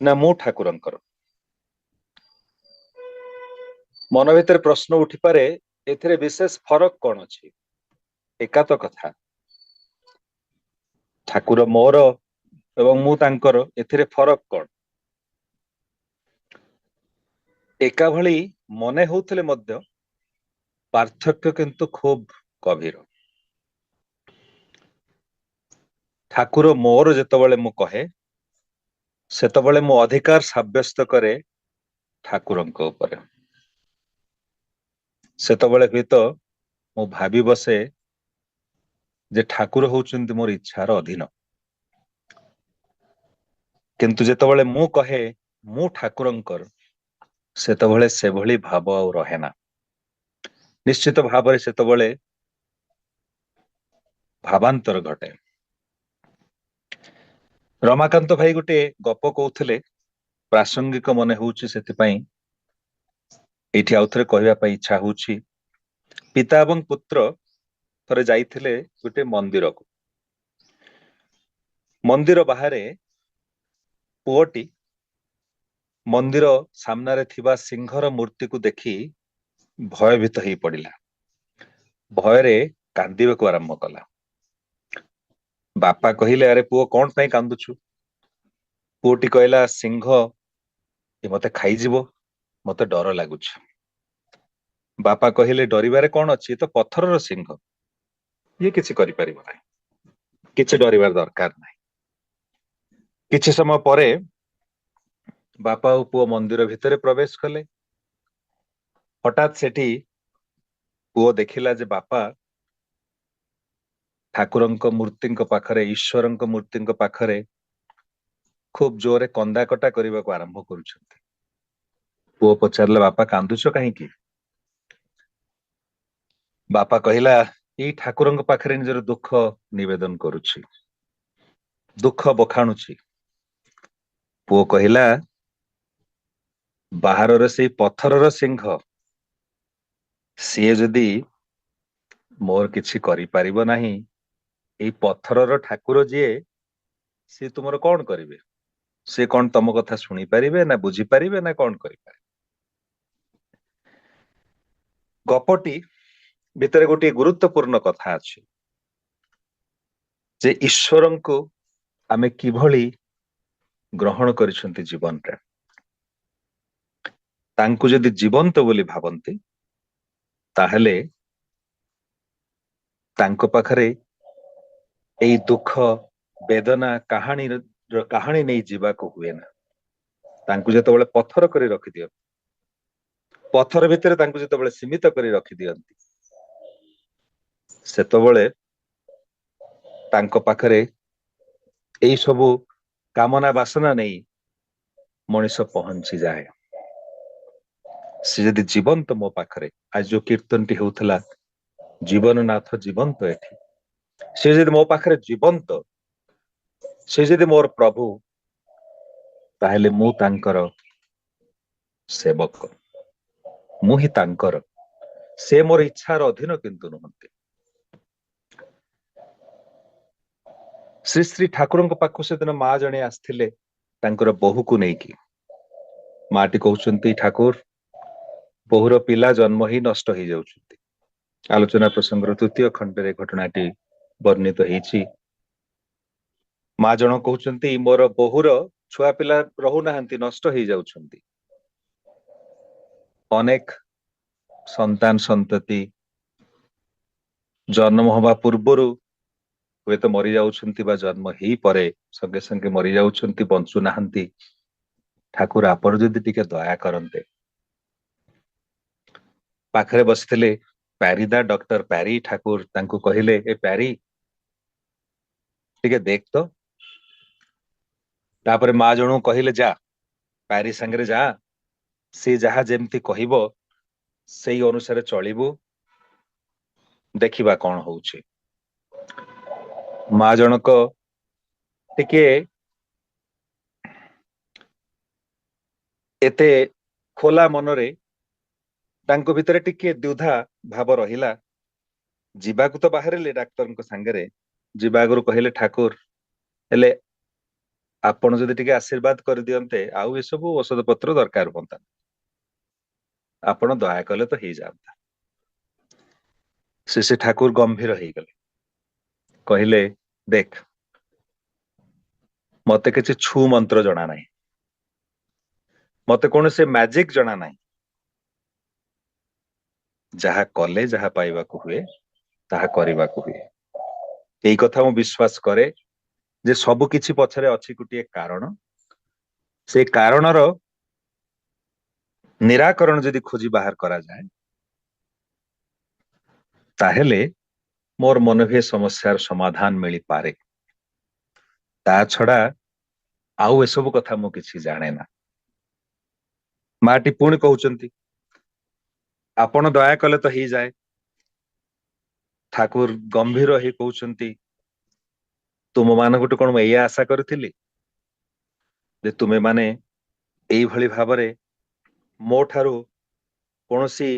ନା ମୁଁ ଠାକୁରଙ୍କର? ମନ ଭିତରେ ପ୍ରଶ୍ନ ଉଠିପାରେ, ଏଥିରେ ବିଶେଷ ଫରକ କଣ ଅଛି? ଏକା ତ କଥା। ଠାକୁର ମୋର ଏବଂ ମୁଁ ତାଙ୍କର, ଏଥିରେ ଫରକ କଣ? ଏକା ଭଳି ମନେ ହଉଥିଲେ ମଧ୍ୟ ପାର୍ଥକ୍ୟ କିନ୍ତୁ ଖୁବ ଗଭୀର। ଠାକୁର ମୋର ଯେତେବେଳେ ମୁଁ କହେ, ସେତେବେଳେ ମୁଁ ଅଧିକାର ସାବ୍ୟସ୍ତ କରେ ଠାକୁରଙ୍କ ଉପରେ। ସେତେବେଳେ ହୁଏତ ମୁଁ ଭାବି ବସେ ଯେ ଠାକୁର ହଉଛନ୍ତି ମୋର ଇଚ୍ଛାର ଅଧୀନ। କିନ୍ତୁ ଯେତେବେଳେ ମୁଁ କହେ ମୁଁ ଠାକୁରଙ୍କର, ସେତେବେଳେ ସେଭଳି ଭାବ ଆଉ ରହେ ନା। ନିଶ୍ଚିତ ଭାବରେ ସେତେବେଳେ ଭାବାନ୍ତର ଘଟେ। ରମାକାନ୍ତ ଭାଇ ଗୋଟେ ଗପ କହୁଥିଲେ, ପ୍ରାସଙ୍ଗିକ ମନେ ହଉଛି, ସେଥିପାଇଁ ଏଇଠି ଆଉଥରେ କହିବା ପାଇଁ ଇଚ୍ଛା ହଉଛି। ପିତା ଏବଂ ପୁତ୍ର ଥରେ ଯାଇଥିଲେ ଗୋଟେ ମନ୍ଦିରକୁ। ମନ୍ଦିର ବାହାରେ ପୁଅଟି ମନ୍ଦିର ସାମ୍ନାରେ ଥିବା ସିଂହର ମୂର୍ତ୍ତିକୁ ଦେଖି ଭୟଭୀତ ହେଇ ପଡିଲା। ଭୟରେ କାନ୍ଦିବାକୁ ଆରମ୍ଭ କଲା। ବାପା କହିଲେ, ଆରେ ପୁଅ କଣ ପାଇଁ କାନ୍ଦୁଛୁ? ପୁଅଟି କହିଲା, ସିଂହ ଏ ମତେ ଖାଇଯିବ, ମତେ ଡର ଲାଗୁଛି। ବାପା କହିଲେ, ଡରିବାରେ କଣ ଅଛି? ଏ ତ ପଥରର ସିଂହ, ଇଏ କିଛି କରିପାରିବ ନାହିଁ, କିଛି ଡରିବାର ଦରକାର ନାହିଁ। କିଛି ସମୟ ପରେ ବାପା ଓ ପୁଅ ମନ୍ଦିର ଭିତରେ ପ୍ରବେଶ କଲେ। ହଠାତ୍ ସେଠି ପୁଅ ଦେଖିଲା ଯେ ବାପା ଠାକୁରଙ୍କ ମୂର୍ତ୍ତିଙ୍କ ପାଖରେ, ଈଶ୍ୱରଙ୍କ ମୂର୍ତ୍ତିଙ୍କ ପାଖରେ ଖୁବ ଜୋରରେ କନ୍ଦାକଟା କରିବାକୁ ଆରମ୍ଭ କରୁଛନ୍ତି। ପୁଅ ପଚାରିଲା, ବାପା କାନ୍ଦୁଛ କାହିଁକି? ବାପା କହିଲା, ଏଇ ଠାକୁରଙ୍କ ପାଖରେ ନିଜର ଦୁଃଖ ନିବେଦନ କରୁଛି, ଦୁଃଖ ବଖାଣୁଛି। ପୁଅ କହିଲା, ବାହାରର ସେଇ ପଥରର ସିଂହ, ସିଏ ଯଦି ମୋର କିଛି କରିପାରିବ ନାହିଁ, ଏଇ ପଥରର ଠାକୁର ଯିଏ, ସିଏ ତୁମର କଣ କରିବେ? ସେ କଣ ତମ କଥା ଶୁଣିପାରିବେ, ନା ବୁଝିପାରିବେ, ନା କଣ କରିପାରିବେ? ଗପଟି ଭିତରେ ଗୋଟିଏ ଗୁରୁତ୍ୱପୂର୍ଣ୍ଣ କଥା ଅଛି, ଯେ ଈଶ୍ୱରଙ୍କୁ ଆମେ କିଭଳି ଗ୍ରହଣ କରିଛନ୍ତି ଜୀବନରେ। ତାଙ୍କୁ ଯଦି ଜୀବନ୍ତ ବୋଲି ଭାବନ୍ତି, ତାହେଲେ ତାଙ୍କ ପାଖରେ ଏଇ ଦୁଃଖ, ବେଦନା, କାହାଣୀ ନେଇ ଯିବାକୁ ହୁଏ ନା। ତାଙ୍କୁ ଯେତେବେଳେ ପଥର କରି ରଖିଦିଅ, ପଥର ଭିତରେ ତାଙ୍କୁ ଯେତେବେଳେ ସୀମିତ କରି ରଖିଦିଅନ୍ତି, ସେତେବେଳେ ତାଙ୍କ ପାଖରେ ଏଇ ସବୁ କାମନା ବାସନା ନେଇ ମଣିଷ ପହଞ୍ଚିଯାଏ। ସେ ଯଦି ଜୀବନ୍ତ ମୋ ପାଖରେ, ଆଜି ଯୋଉ କୀର୍ତ୍ତନଟି ହେଉଥିଲା, ଜୀବନ ନାଥ ଜୀବନ୍ତ ଏଠି, ସେ ଯଦି ମୋ ପାଖରେ ଜୀବନ୍ତ, ସେ ଯଦି ମୋର ପ୍ରଭୁ, ତାହେଲେ ମୁଁ ତାଙ୍କର ସେବକ, ମୁଁ ହିଁ ତାଙ୍କର। ସେ ମୋର ଇଚ୍ଛାର ଅଧୀନ କିନ୍ତୁ ନୁହନ୍ତି। ଶ୍ରୀ ଶ୍ରୀ ଠାକୁରଙ୍କ ପାଖକୁ ସେଦିନ ମା ଜଣେ ଆସିଥିଲେ, ତାଙ୍କର ବୋହୂକୁ ନେଇକି। ମାଟି କହୁଛନ୍ତି, ଠାକୁର, ବୋହୂର ପିଲା ଜନ୍ମ ହିଁ ନଷ୍ଟ ହେଇଯାଉଛନ୍ତି। ଆଲୋଚନା ପ୍ରସଙ୍ଗର ତୃତୀୟ ଖଣ୍ଡରେ ଘଟଣାଟି ବର୍ଣ୍ଣିତ ହେଇଛି। ମା ଜଣ କହୁଛନ୍ତି, ମୋର ବୋହୂର ଛୁଆ ପିଲା ରହୁନାହାନ୍ତି, ନଷ୍ଟ ହେଇଯାଉଛନ୍ତି। ଅନେକ ସନ୍ତାନ ସନ୍ତତି ଜନ୍ମ ହବା ପୂର୍ବରୁ ହୁଏତ ମରି ଯାଉଛନ୍ତି, ବା ଜନ୍ମ ହେଇ ପରେ ସଙ୍ଗେ ସଙ୍ଗେ ମରି ଯାଉଛନ୍ତି, ବଞ୍ଚୁନାହାନ୍ତି। ଠାକୁର ଆପଣ ଯଦି ଟିକେ ଦୟା କରନ୍ତେ। ପାଖରେ ବସିଥିଲେ ପ୍ୟାରିଦା, ଡକ୍ଟର ପ୍ୟାରି। ଠାକୁର ତାଙ୍କୁ କହିଲେ, ଏ ପ୍ୟାରି, ଟିକେ ଦେଖ ତ। ତାପରେ ମା ଜଣକୁ କହିଲେ, ଯା, ପ୍ୟାରି ସାଙ୍ଗରେ ଯା, ସେ ଯାହା ଯେମିତି କହିବ ସେଇ ଅନୁସାରେ ଚଳିବୁ, ଦେଖିବା କଣ ହଉଛି। ମା ଜଣକ ଟିକେ ଏତେ ଖୋଲା ମନରେ, ତାଙ୍କ ଭିତରେ ଟିକେ ଦ୍ୱିଧା ଭାବ ରହିଲା। ଯିବାକୁ ତ ବାହାରିଲେ ଡାକ୍ତରଙ୍କ ସାଙ୍ଗରେ, ଯିବା ଆଗରୁ କହିଲେ, ଠାକୁର, ହେଲେ ଆପଣ ଯଦି ଟିକେ ଆଶୀର୍ବାଦ କରିଦିଅନ୍ତେ ଆଉ ଏସବୁ ଔଷଧ ପତ୍ର ଦରକାର ହୁଅନ୍ତା। ଆପଣ ଦୟା କଲେ ତ ହେଇଯାଆନ୍ତା। ଶ୍ରୀ ଶ୍ରୀ ଠାକୁର ଗମ୍ଭୀର ହେଇଗଲେ, କହିଲେ ଦେଖ, ମତେ କିଛି ଛୁ ମନ୍ତ୍ର ଜଣା ନାହିଁ, ମତେ କୌଣସି ମ୍ୟାଜିକ ଜଣା ନାହିଁ। ଯାହା କଲେ ଯାହା ପାଇବାକୁ ହୁଏ ତାହା କରିବାକୁ ହୁଏ। ଏଇ କଥା ମୁଁ ବିଶ୍ୱାସ କରେ ଯେ ସବୁ କିଛି ପଛରେ ଅଛି ଗୋଟିଏ କାରଣ। ସେ କାରଣର ନିରାକରଣ ଯଦି ଖୋଜି ବାହାର କରାଯାଏ, ତାହେଲେ ମୋର ମନେ ହୁଏ ସମସ୍ୟାର ସମାଧାନ ମିଳିପାରେ। ତା ଛଡା ଆଉ ଏସବୁ କଥା ମୁଁ କିଛି ଜାଣେ ନା। ମାଟି ପୁଣି କହୁଛନ୍ତି, ଆପଣ ଦୟା କଲେ ତ ହେଇଯାଏ। ଠାକୁର ଗମ୍ଭୀର ହେଇ କହୁଛନ୍ତି, ତୁମ ମାନଙ୍କଠୁ କଣ ମୁଁ ଏଇଆ ଆଶା କରିଥିଲି ଯେ ତୁମେ ମାନେ ଏଇଭଳି ଭାବରେ ମୋ ଠାରୁ କୌଣସି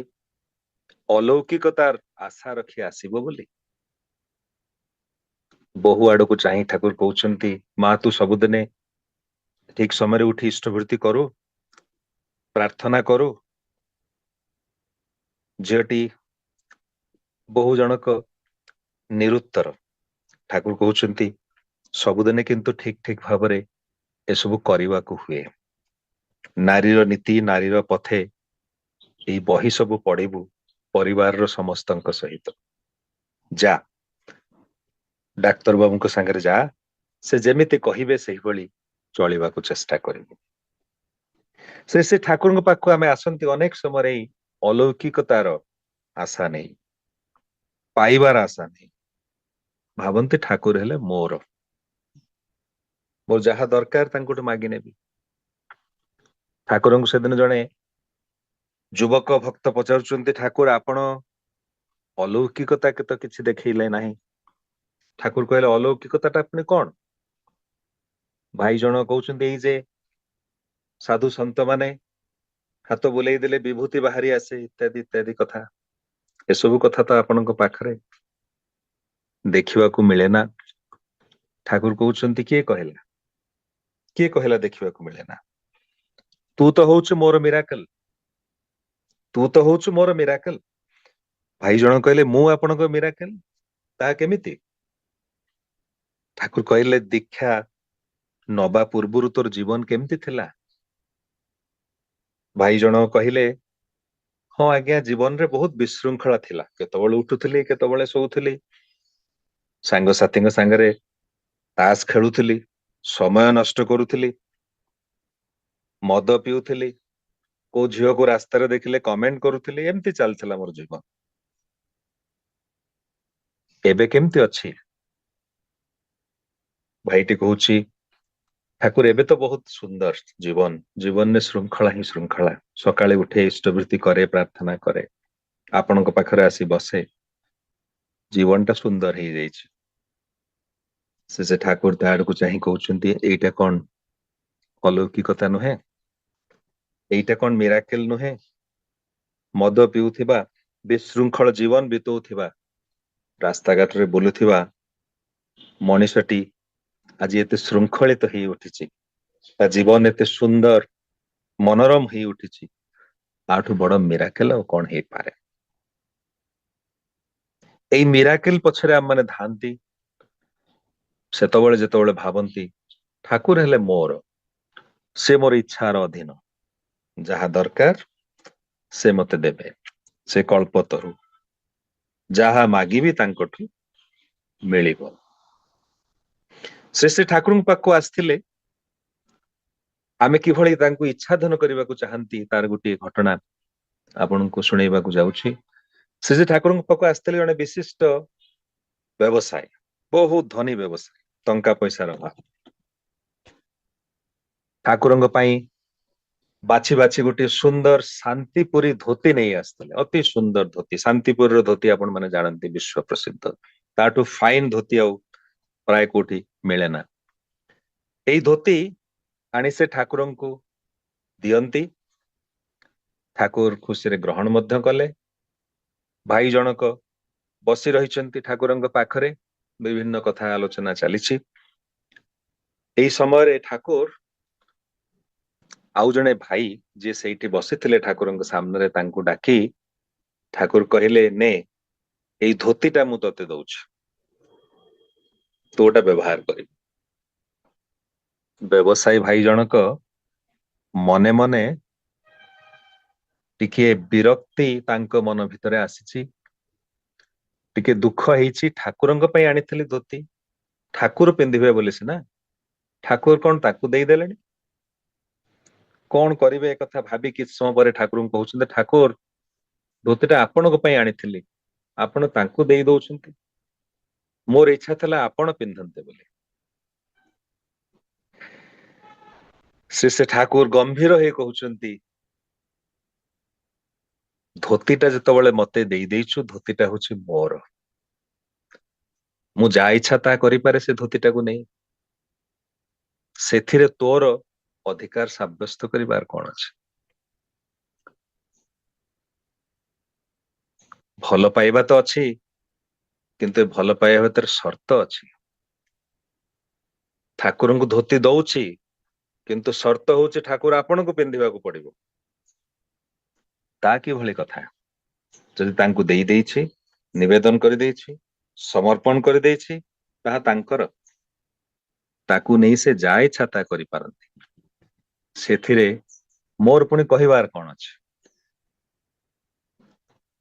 ଅଲୌକିକତାର ଆଶା ରଖି ଆସିବ ବୋଲି। ବହୁ ଆଡକୁ ଚାହିଁ ଠାକୁର କହୁଛନ୍ତି, ମା ତୁ ସବୁଦିନେ ଠିକ ସମୟରେ ଉଠି ଇଷ୍ଟବୃତ୍ତି କରୁ, ପ୍ରାର୍ଥନା କରୁ। ଝିଅଟି ବହୁ ଜଣକ ନିରୁତ୍ତର। ଠାକୁର କହୁଛନ୍ତି, ସବୁଦିନେ କିନ୍ତୁ ଠିକ ଠିକ ଭାବରେ ଏସବୁ କରିବାକୁ ହୁଏ। ନାରୀର ନୀତି, ନାରୀର ପଥେ, ଏଇ ବହି ସବୁ ପଢିବୁ ପରିବାରର ସମସ୍ତଙ୍କ ସହିତ। ଯା, ଡାକ୍ତର ବାବୁଙ୍କ ସାଙ୍ଗରେ ଯା, ସେ ଯେମିତି କହିବେ ସେଇଭଳି ଚଳିବାକୁ ଚେଷ୍ଟା କରିବୁ। ସେ ଠାକୁରଙ୍କ ପାଖକୁ ଆମେ ଆସନ୍ତି ଅନେକ ସମୟରେ ଏଇ ଅଲୌକିକତାର ଆଶା ନେଇ, ପାଇବାର ଆଶା ନେଇ। ଭାବନ୍ତି ଠାକୁର ହେଲେ ମୋର ଯାହା ଦରକାର ତାଙ୍କଠୁ ମାଗି ନେବି। ଠାକୁରଙ୍କୁ ସେଦିନ ଜଣେ ଯୁବକ ଭକ୍ତ ପଚାରୁଛନ୍ତି, ଠାକୁର ଆପଣ ଅଲୌକିକତା ତ କିଛି ଦେଖେଇଲେ ନାହିଁ। ଠାକୁର କହିଲେ, ଅଲୌକିକତା ଟା ପୁଣି କଣ? ଭାଇ ଜଣ କହୁଛନ୍ତି, ଏଇ ଯେ ସାଧୁ ସନ୍ତ ମାନେ ହାତ ବୁଲେଇ ଦେଲେ ବିଭୂତି ବାହାରି ଆସେ, ଇତ୍ୟାଦି ଇତ୍ୟାଦି କଥା। ଏସବୁ କଥା ତ ଆପଣଙ୍କ ପାଖରେ ଦେଖିବାକୁ ମିଳେ ନା। ଠାକୁର କହୁଛନ୍ତି, କିଏ କହିଲା? କିଏ କହିଲା ଦେଖିବାକୁ ମିଳେ ନା? ତୁ ତ ହଉଛୁ ମୋର ମିରାକଲ, ତୁ ତ ହଉଛୁ ମୋର ମିରାକଲ। ଭାଇ ଜଣ କହିଲେ, ମୁଁ ଆପଣଙ୍କ ମିରାକଲ? ତାହା କେମିତି? ଠାକୁର କହିଲେ, ଦୀକ୍ଷା ନବା ପୂର୍ବରୁ ତୋର ଜୀବନ କେମିତି ଥିଲା? ଭାଇ ଜଣ କହିଲେ, ହଁ ଆଜ୍ଞା, ଜୀବନରେ ବହୁତ ବିଶୃଙ୍ଖଳା ଥିଲା। କେତେବେଳେ ଉଠୁଥିଲି, କେତେବେଳେ ଶୋଉଥିଲି, ସାଙ୍ଗସାଥିଙ୍କ ସାଙ୍ଗରେ ତାସ ଖେଳୁଥିଲି, ସମୟ ନଷ୍ଟ କରୁଥିଲି, ମଦ ପିଉଥିଲି, କୋଉ ଝିଅକୁ ରାସ୍ତାରେ ଦେଖିଲେ କମେଣ୍ଟ କରୁଥିଲି, ଏମିତି ଚାଲିଥିଲା ମୋର ଜୀବନ। ଏବେ କେମିତି ଅଛି? ଭାଇଟି କହୁଛି, ଠାକୁର ଏବେ ତ ବହୁତ ସୁନ୍ଦର ଜୀବନ, ଜୀବନରେ ଶୃଙ୍ଖଳା ହିଁ ଶୃଙ୍ଖଳା। ସକାଳେ ଉଠେ, ଇଷ୍ଟବୃତ୍ତି କରେ, ପ୍ରାର୍ଥନା କରେ, ଆପଣଙ୍କ ପାଖରେ ଆସି ବସେ, ଜୀବନଟା ସୁନ୍ଦର ହେଇଯାଇଛି। ସେ ଠାକୁର ତା ଆଡକୁ ଚାହିଁ କହୁଛନ୍ତି, ଏଇଟା କଣ ଅଲୌକିକତା ନୁହେଁ? ଏଇଟା କଣ ମିରାକେଲ ନୁହେଁ? ମଦ ପିଉଥିବା, ବିଶୃଙ୍ଖଳ ଜୀବନ ବିତଉଥିବା, ରାସ୍ତାଘାଟରେ ବୁଲୁଥିବା ମଣିଷଟି ଆଜି ଏତେ ଶୃଙ୍ଖଳିତ ହେଇ ଉଠିଛି, ତା ଜୀବନ ଏତେ ସୁନ୍ଦର ମନୋରମ ହେଇ ଉଠିଛି, ଆଠୁ ବଡ ମିରାକେଲ ଆଉ କଣ ହେଇପାରେ? ଏଇ ମିରାକେଲ ପଛରେ ଆମମାନେ ଧାଆନ୍ତି ସେତେବେଳେ ଯେତେବେଳେ ଭାବନ୍ତି ଠାକୁର ହେଲେ ମୋର, ସେ ମୋର ଇଚ୍ଛାର ଅଧୀନ, ଯାହା ଦରକାର ସେ ମତେ ଦେବେ, ସେ କଳ୍ପତରୁ ଯାହା ମାଗିବି ତାଙ୍କଠୁ ମିଳିବ। ସେ ଠାକୁରଙ୍କ ପାଖକୁ ଆସିଥିଲେ, ଆମେ କିଭଳି ତାଙ୍କୁ ଇଚ୍ଛାଧନ କରିବାକୁ ଚାହାନ୍ତି ତାର ଗୋଟିଏ ଘଟଣା ଆପଣଙ୍କୁ ଶୁଣେଇବାକୁ ଯାଉଛି। ସେ ଠାକୁରଙ୍କ ପାଖକୁ ଆସିଥିଲେ ଜଣେ ବିଶିଷ୍ଟ ବ୍ୟବସାୟୀ, ବହୁତ ଧନୀ ବ୍ୟବସାୟୀ, ଟଙ୍କା ପଇସାର ଅଭାବ। ଠାକୁରଙ୍କ ପାଇଁ ବାଛି ବାଛି ଗୋଟିଏ ସୁନ୍ଦର ଶାନ୍ତିପୁରୀ ଧୋତି ନେଇ ଆସିଥିଲେ, ଅତି ସୁନ୍ଦର ଧୋତି। ଶାନ୍ତିପୁରୀର ଧୋତି ଆପଣ ମାନେ ଜାଣନ୍ତି, ବିଶ୍ଵ ପ୍ରସିଦ୍ଧ। ତାଠୁ ଫାଇନ ଧୋତି ଆଉ ପ୍ରାୟ କୋଉଠି ମିଳେ ନା। ଏଇ ଧୋତି ଆଣି ସେ ଠାକୁରଙ୍କୁ ଦିଅନ୍ତି, ଠାକୁର ଖୁସିରେ ଗ୍ରହଣ ମଧ୍ୟ କଲେ। ଭାଇ ଜଣକ ବସି ରହିଛନ୍ତି ଠାକୁରଙ୍କ ପାଖରେ, ବିଭିନ୍ନ କଥା ଆଲୋଚନା ଚାଲିଛି। ଏଇ ସମୟରେ ଠାକୁର ଆଉ ଜଣେ ଭାଇ ଯିଏ ସେଇଠି ବସିଥିଲେ ଠାକୁରଙ୍କ ସାମ୍ନାରେ ତାଙ୍କୁ ଡାକି ଠାକୁର କହିଲେ, ନେ ଏଇ ଧୋତିଟା ମୁଁ ତତେ ଦଉଛି, ତୁ ଏଟା ବ୍ୟବହାର କରିବୁ। ବ୍ୟବସାୟୀ ଭାଇ ଜଣକ ମନେ ମନେ ଟିକେ ବିରକ୍ତି ତାଙ୍କ ମନ ଭିତରେ ଆସିଛି, ଟିକେ ଦୁଃଖ ହେଇଛି। ଠାକୁରଙ୍କ ପାଇଁ ଆଣିଥିଲି ଧୋତି, ଠାକୁର ପିନ୍ଧିବେ ବୋଲି ସିନା, ଠାକୁର କଣ ତାକୁ ଦେଇଦେଲେଣି। କଣ କରିବେ ଏ କଥା ଭାବି କିଛି ସମୟ ପରେ ଠାକୁରଙ୍କୁ କହୁଛନ୍ତି, ଠାକୁର ଧୋତିଟା ଆପଣଙ୍କ ପାଇଁ ଆଣିଥିଲି, ଆପଣ ତାଙ୍କୁ ଦେଇ ଦଉଛନ୍ତି, ମୋର ଇଚ୍ଛା ଥିଲା ଆପଣ ପିନ୍ଧନ୍ତେ ବୋଲି। ସେ ଠାକୁର ଗମ୍ଭୀର ହେଇ କହୁଛନ୍ତି, ଧୋତିଟା ଯେତେବେଳେ ମତେ ଦେଇ ଦେଇଛୁ, ଧୋତିଟା ହଉଛି ମୋର, ମୁଁ ଯାହା ଇଚ୍ଛା ତାହା କରିପାରେ ସେ ଧୋତିଟାକୁ ନେଇ, ସେଥିରେ ତୋର ଅଧିକାର ସାବ୍ୟସ୍ତ କରିବାର କଣ ଅଛି। ଭଲ ପାଇବା ତ ଅଛି, କିନ୍ତୁ ଏ ଭଲ ପାଇବା ଭିତରେ ସର୍ତ୍ତ ଅଛି। ଠାକୁରଙ୍କୁ ଧୋତି ଦଉଛି, କିନ୍ତୁ ସର୍ତ୍ତ ହଉଛି ଠାକୁର ଆପଣଙ୍କୁ ପିନ୍ଧିବାକୁ ପଡିବ। ତା କିଭଳି କଥା? ଯଦି ତାଙ୍କୁ ଦେଇ ଦେଇଛି, ନିବେଦନ କରିଦେଇଛି, ସମର୍ପଣ କରିଦେଇଛି, ତାହା ତାଙ୍କର, ତାକୁ ନେଇ ସେ ଯାହା ଇଚ୍ଛା ତାହା କରିପାରନ୍ତି, ସେଥିରେ ମୋର ପୁଣି କହିବାର କଣ ଅଛି।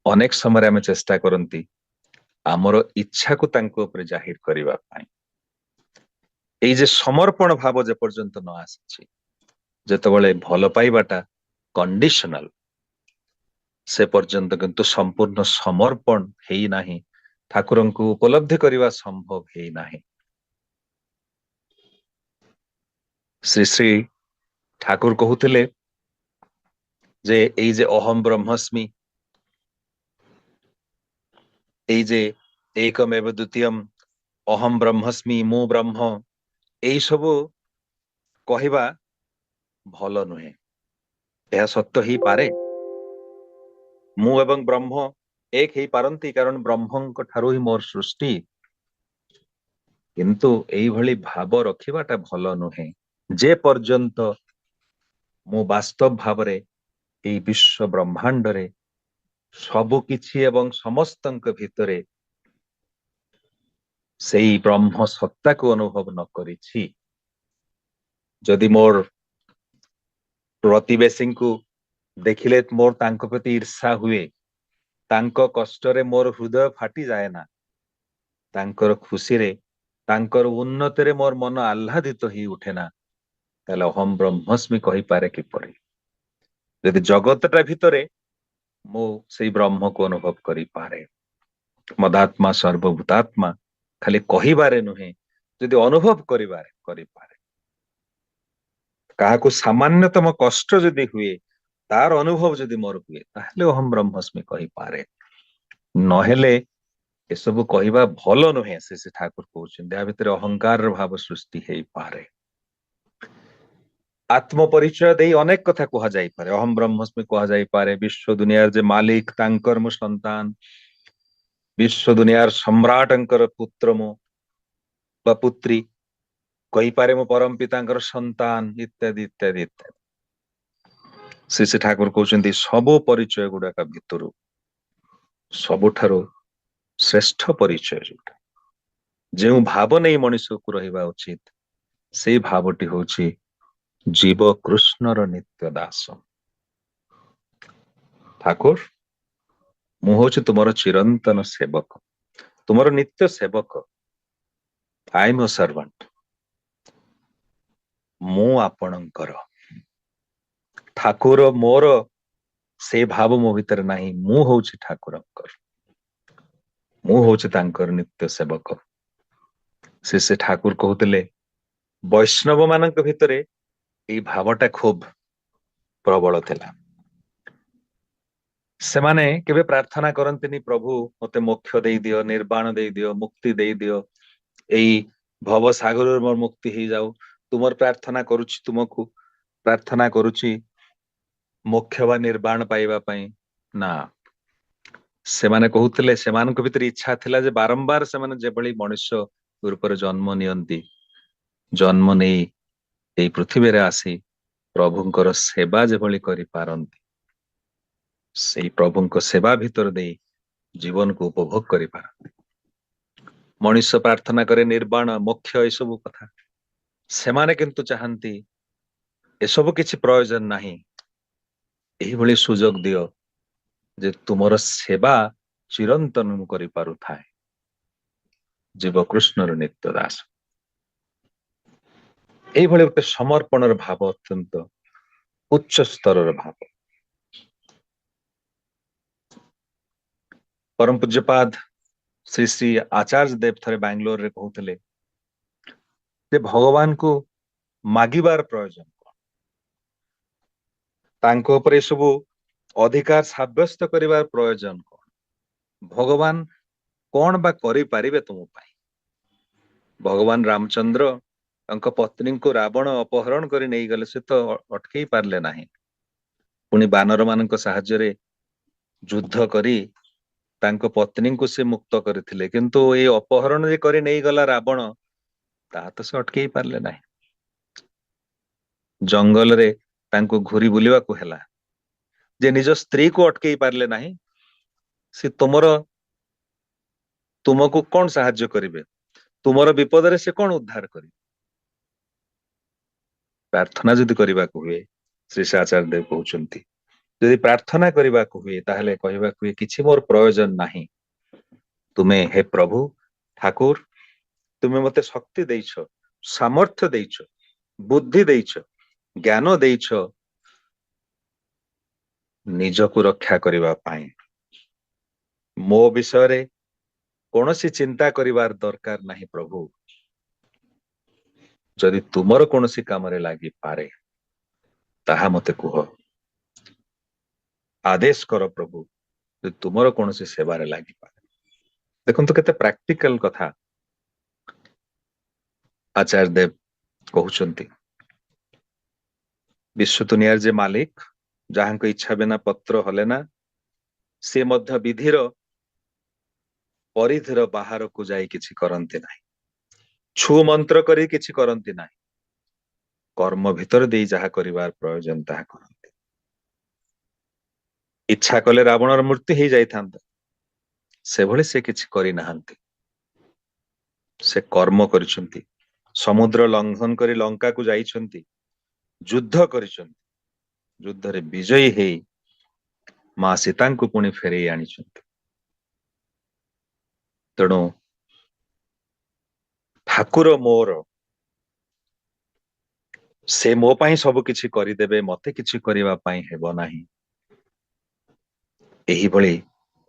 ଅନେକ ସମୟରେ ଆମେ ଚେଷ୍ଟା କରନ୍ତି ଆମର ଇଚ୍ଛାକୁ ତାଙ୍କ ଉପରେ ଜାହିର କରିବା ପାଇଁ। ଏଇ ଯେ ସମର୍ପଣ ଭାବ ଯେ ପର୍ଯ୍ୟନ୍ତ ନ ଆସିଛି, ଯେତେବେଳେ ଭଲ ପାଇବାଟା କଣ୍ଡିସନାଲ, ସେ ପର୍ଯ୍ୟନ୍ତ କିନ୍ତୁ ସମ୍ପୂର୍ଣ୍ଣ ସମର୍ପଣ ହେଇନାହିଁ, ଠାକୁରଙ୍କୁ ଉପଲବ୍ଧି କରିବା ସମ୍ଭବ ହେଇନାହିଁ। ଶ୍ରୀ ଶ୍ରୀ ଠାକୁର କହୁଥିଲେ ଯେ ଏଇ ଯେ ଅହମ ବ୍ରହ୍ମସ୍ମି, ଏଇ ଯେ ଏକମେବ ଦ୍ୱିତୀୟମ୍, ଅହମ ବ୍ରହ୍ମସ୍ମି, ମୁଁ ବ୍ରହ୍ମ, ଏଇ ସବୁ କହିବା ଭଲ ନୁହେଁ। ଏହା ସତ୍ୟ ହେଇପାରେ, ମୁଁ ଏବଂ ବ୍ରହ୍ମ ଏକ ହେଇପାରନ୍ତି, କାରଣ ବ୍ରହ୍ମଙ୍କ ଠାରୁ ହିଁ ମୋର ସୃଷ୍ଟି, କିନ୍ତୁ ଏଇଭଳି ଭାବ ରଖିବାଟା ଭଲ ନୁହେଁ। ଯେ ପର୍ଯ୍ୟନ୍ତ ମୁଁ ବାସ୍ତବ ଭାବରେ ଏଇ ବିଶ୍ବ ବ୍ରହ୍ମାଣ୍ଡରେ ସବୁ କିଛି ଏବଂ ସମସ୍ତଙ୍କ ଭିତରେ ସେଇ ବ୍ରହ୍ମ ସତ୍ତାକୁ ଅନୁଭବ ନ କରିଛି, ଯଦି ମୋର ପ୍ରତିବେଶୀଙ୍କୁ ଦେଖିଲେ ମୋର ତାଙ୍କ ପ୍ରତି ଈର୍ଷା ହୁଏ, ତାଙ୍କ କଷ୍ଟରେ ମୋର ହୃଦୟ ଫାଟିଯାଏ ନା, ତାଙ୍କର ଖୁସିରେ, ତାଙ୍କର ଉନ୍ନତିରେ ମୋର ମନ ଆହ୍ଲାଦିତ ହେଇ ଉଠେ ନା, ତାହେଲେ ଅହମ ବ୍ରହ୍ମସ୍ମି କହିପାରେ କିପରି? ଯଦି ଜଗତଟା ଭିତରେ ମୁଁ ସେଇ ବ୍ରହ୍ମକୁ ଅନୁଭବ କରିପାରେ, ମଦାତ୍ମା ସର୍ବଭୂତାତ୍ମା ଖାଲି କହିବାରେ ନୁହେଁ, ଯଦି ଅନୁଭବ କରିପାରେ, କାହାକୁ ସାମାନ୍ୟତମ କଷ୍ଟ ଯଦି ହୁଏ, ତାର ଅନୁଭବ ଯଦି ମୋର ହୁଏ, ତାହେଲେ ଅହମ ବ୍ରହ୍ମସ୍ମି କହିପାରେ। ନହେଲେ ଏସବୁ କହିବା ଭଲ ନୁହେଁ। ସେ ଠାକୁର କହୁଛନ୍ତି ୟା ଭିତରେ ଅହଙ୍କାରର ଭାବ ସୃଷ୍ଟି ହେଇପାରେ। ଆତ୍ମ ପରିଚୟ ଦେଇ ଅନେକ କଥା କୁହାଯାଇପାରେ, ଅହମ ବ୍ରହ୍ମସ୍ମି କୁହାଯାଇପାରେ, ବିଶ୍ଵ ଦୁନିଆର ଯେ ମାଲିକ ତାଙ୍କର ମୁଁ ସନ୍ତାନ, ବିଶ୍ଵ ଦୁନିଆର ସମ୍ରାଟଙ୍କର ପୁତ୍ର ମୁଁ ବା ପୁତ୍ରୀ, କହିପାରେ ମୁଁ ପରମ ପିତାଙ୍କର ସନ୍ତାନ, ଇତ୍ୟାଦି ଇତ୍ୟାଦି ଇତ୍ୟାଦି। ଶ୍ରୀ ଠାକୁର କହୁଛନ୍ତି ସବୁ ପରିଚୟ ଗୁଡାକ ଭିତରୁ ସବୁଠାରୁ ଶ୍ରେଷ୍ଠ ପରିଚୟ ଯୋଉଟା, ଯେଉଁ ଭାବ ନେଇ ମଣିଷକୁ ରହିବା ଉଚିତ, ସେଇ ଭାବଟି ହଉଛି ଜୀବ କୃଷ୍ଣର ନିତ୍ୟ ଦାସ। ଠାକୁର, ମୁଁ ହଉଛି ତୁମର ଚିରନ୍ତନ ସେବକ, ତୁମର ନିତ୍ୟ ସେବକ, ଆଇ ଏମ୍ ୟୋର ସର୍ଭାଣ୍ଟ, ମୁଁ ଆପଣଙ୍କର। ଠାକୁର ମୋର ସେ ଭାବ ମୋ ଭିତରେ ନାହିଁ, ମୁଁ ହଉଛି ଠାକୁରଙ୍କର, ମୁଁ ହଉଛି ତାଙ୍କର ନିତ୍ୟ ସେବକ। ସେ ଠାକୁର କହୁଥିଲେ ବୈଷ୍ଣବ ମାନଙ୍କ ଭିତରେ ଏଇ ଭାବଟା ଖୁବ ପ୍ରବଳ ଥିଲା। ସେମାନେ କେବେ ପ୍ରାର୍ଥନା କରନ୍ତିନି ପ୍ରଭୁ ମତେ ମୋକ୍ଷ ଦେଇଦିଅ, ନିର୍ବାଣ ଦେଇଦିଅ, ମୁକ୍ତି ଦେଇଦିଅ, ଏଇ ଭବ ସାଗରରୁ ମୋର ମୁକ୍ତି ହେଇଯାଉ, ତୁମର ପ୍ରାର୍ଥନା କରୁଛି, ତୁମକୁ ପ୍ରାର୍ଥନା କରୁଛି ମୋକ୍ଷ ବା ନିର୍ବାଣ ପାଇବା ପାଇଁ। ନା, ସେମାନେ କହୁଥିଲେ ସେମାନଙ୍କ ଭିତରେ ଇଚ୍ଛା ଥିଲା ଯେ ବାରମ୍ବାର ସେମାନେ ଯେଭଳି ମଣିଷ ରୂପରେ ଜନ୍ମ ନିଅନ୍ତି, ଜନ୍ମ ନେଇ ଏଇ ପୃଥିବୀରେ ଆସି ପ୍ରଭୁଙ୍କର ସେବା ଯେଭଳି କରିପାରନ୍ତି, ସେଇ ପ୍ରଭୁଙ୍କ ସେବା ଭିତରେ ଦେଇ ଜୀବନକୁ ଉପଭୋଗ କରିପାରନ୍ତି। ମଣିଷ ପ୍ରାର୍ଥନା କରେ ନିର୍ବାଣ ମୋକ୍ଷ ଏସବୁ କଥା, ସେମାନେ କିନ୍ତୁ ଚାହାନ୍ତି ଏସବୁ କିଛି ପ୍ରୟୋଜନ ନାହିଁ, ଏହିଭଳି ସୁଯୋଗ ଦିଅ ଯେ ତୁମର ସେବା ଚିରନ୍ତନ ମୁଁ କରିପାରୁଥାଏ। ଜୀବ କୃଷ୍ଣର ନିତ୍ୟ ଦାସ। ଏଇଭଳି ଗୋଟେ ସମର୍ପଣର ଭାବ ଅତ୍ୟନ୍ତ ଉଚ୍ଚ ସ୍ତରର ଭାବ। ପରମ ପୂଜ୍ୟପାଦ ଶ୍ରୀ ଶ୍ରୀ ଆଚାର୍ଯ୍ୟ ଦେବ ଥରେ ବାଙ୍ଗାଲୋରରେ କହୁଥିଲେ ଯେ ଭଗବାନଙ୍କୁ ମାଗିବାର ପ୍ରୟୋଜନ କଣ, ତାଙ୍କ ଉପରେ ସବୁ ଅଧିକାର ସାବ୍ୟସ୍ତ କରିବାର ପ୍ରୟୋଜନ କଣ, ଭଗବାନ କଣ ବା କରିପାରିବେ ତୁମ ପାଇଁ। ଭଗବାନ ରାମଚନ୍ଦ୍ର ତାଙ୍କ ପତ୍ନୀଙ୍କୁ ରାବଣ ଅପହରଣ କରି ନେଇଗଲେ, ସେ ତ ଅଟକେଇ ପାରିଲେ ନାହିଁ। ପୁଣି ବାନର ମାନଙ୍କ ସାହାଯ୍ୟରେ ଯୁଦ୍ଧ କରି ତାଙ୍କ ପତ୍ନୀଙ୍କୁ ସେ ମୁକ୍ତ କରିଥିଲେ, କିନ୍ତୁ ଏଇ ଅପହରଣ ଯେ କରି ନେଇଗଲା ରାବଣ, ତାହା ତ ସେ ଅଟକେଇ ପାରିଲେ ନାହିଁ। ଜଙ୍ଗଲରେ ତାଙ୍କୁ ଘୁରି ବୁଲିବାକୁ ହେଲା, ଯେ ନିଜ ସ୍ତ୍ରୀକୁ ଅଟକେଇ ପାରିଲେ ନାହିଁ, ସେ ତୁମକୁ କଣ ସାହାଯ୍ୟ କରିବେ, ତୁମର ବିପଦରେ ସେ କଣ ଉଦ୍ଧାର କରିବେ। ପ୍ରାର୍ଥନା ଯଦି କରିବାକୁ ହୁଏ, ଶ୍ରୀ ଆଚାର୍ଯ୍ୟ ଦେବ କହୁଛନ୍ତି, ଯଦି ପ୍ରାର୍ଥନା କରିବାକୁ ହୁଏ ତାହେଲେ କହିବାକୁ ହୁଏ କିଛି ମୋର ପ୍ରୟୋଜନ ନାହିଁ, ତୁମେ ହେ ପ୍ରଭୁ ଠାକୁର, ତୁମେ ମତେ ଶକ୍ତି ଦେଇଛ, ସାମର୍ଥ୍ୟ ଦେଇଛ, ବୁଦ୍ଧି ଦେଇଛ, ଜ୍ଞାନ ଦେଇଛ ନିଜକୁ ରକ୍ଷା କରିବା ପାଇଁ। ମୋ ବିଷୟରେ କୌଣସି ଚିନ୍ତା କରିବାର ଦରକାର ନାହିଁ ପ୍ରଭୁ, ଯଦି ତୁମର କୌଣସି କାମରେ ଲାଗିପାରେ ତାହା ମତେ କୁହ, ଆଦେଶ କର ପ୍ରଭୁ, ଯଦି ତୁମର କୌଣସି ସେବାରେ ଲାଗିପାରେ। ଦେଖନ୍ତୁ କେତେ ପ୍ରାକ୍ଟିକାଲ କଥା ଆଚାର୍ଯ୍ୟ ଦେବ କହୁଛନ୍ତି। ବିଶ୍ୱ ଦୁନିଆର ଯେ ମାଲିକ, ଯାହାଙ୍କ ଇଚ୍ଛା ବିନା ପତ୍ର ହଲେ ନା, ସେ ମଧ୍ୟ ବିଧିର ପରିଧିର ବାହାରକୁ ଯାଇ କିଛି କରନ୍ତି ନାହିଁ, ଛୁ ମନ୍ତ୍ର କରି କିଛି କରନ୍ତି ନାହିଁ, କର୍ମ ଭିତରେ ଦେଇ ଯାହା କରିବାର ପ୍ରୟୋଜନ ତାହା କରନ୍ତି। ଇଚ୍ଛା କଲେ ରାବଣର ମୃତ୍ୟୁ ହେଇଯାଇଥାନ୍ତା, ସେଭଳି ସେ କିଛି କରିନାହାନ୍ତି। ସେ କର୍ମ କରିଛନ୍ତି, ସମୁଦ୍ର ଲଙ୍ଘନ କରି ଲଙ୍କାକୁ ଯାଇଛନ୍ତି, ଯୁଦ୍ଧ କରିଛନ୍ତି, ଯୁଦ୍ଧରେ ବିଜୟୀ ହେଇ ମା ସୀତାଙ୍କୁ ପୁଣି ଫେରେଇ ଆଣିଛନ୍ତି। ତେଣୁ ଠାକୁର ମୋର, ସେ ମୋ ପାଇଁ ସବୁ କିଛି କରିଦେବେ, ମତେ କିଛି କରିବା ପାଇଁ ହେବ ନାହିଁ, ଏହିଭଳି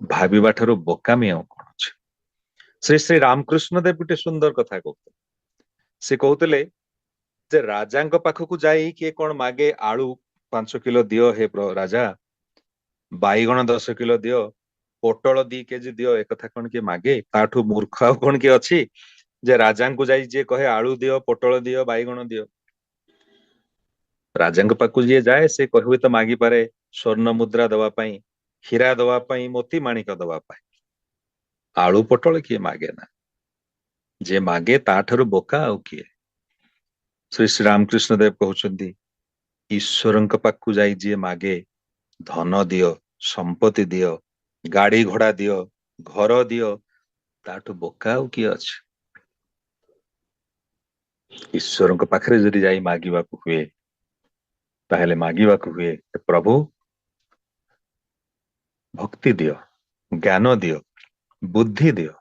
ଭାବିବା ଠାରୁ ବୋକାମି ଆଉ କଣ ଅଛି। ଶ୍ରୀ ଶ୍ରୀ ରାମକୃଷ୍ଣ ଦେବ ଗୋଟେ ସୁନ୍ଦର କଥା କହୁଥିଲେ। ସେ କହୁଥିଲେ ଯେ ରାଜାଙ୍କ ପାଖକୁ ଯାଇ କିଏ କଣ ମାଗେ, ଆଳୁ 5 କିଲୋ ଦିଅ ହେ ରାଜା, ବାଇଗଣ 10 କିଲୋ ଦିଅ, ପୋଟଳ 2 କେଜି ଦିଅ, ଏକଥା କଣ କିଏ ମାଗେ? ତାଠୁ ମୂର୍ଖ ଆଉ କଣ କିଏ ଅଛି ଯେ ରାଜାଙ୍କୁ ଯାଇ ଯିଏ କହେ ଆଳୁ ଦିଅ, ପୋଟଳ ଦିଅ, ବାଇଗଣ ଦିଅ। ରାଜାଙ୍କ ପାଖକୁ ଯିଏ ଯାଏ ସେ ହୁଏତ ମାଗିପାରେ ସ୍ୱର୍ଣ୍ଣ ମୁଦ୍ରା ଦବା ପାଇଁ, ହୀରା ଦବା ପାଇଁ, ମୋତି ମାଣିକ ଦବା ପାଇଁ, ଆଳୁ ପୋଟଳ କିଏ ମାଗେ ନା। ଯିଏ ମାଗେ ତାଠାରୁ ବୋକା ଆଉ କିଏ। ଶ୍ରୀ ଶ୍ରୀ ରାମକୃଷ୍ଣ ଦେବ କହୁଛନ୍ତି, ଈଶ୍ୱରଙ୍କ ପାଖକୁ ଯାଇ ଯିଏ ମାଗେ ଧନ ଦିଅ, ସମ୍ପତ୍ତି ଦିଅ, ଗାଡି ଘୋଡା ଦିଅ, ଘର ଦିଅ, ତାଠୁ ବୋକା ଆଉ କିଏ ଅଛି। ଈଶ୍ୱରଙ୍କ ପାଖରେ ଯଦି ଯାଇ ମାଗିବାକୁ ହୁଏ ତାହେଲେ ମାଗିବାକୁ ହୁଏ, ପ୍ରଭୁ ଭକ୍ତି ଦିଅ, ଜ୍ଞାନ ଦିଅ, ବୁଦ୍ଧି ଦିଅ,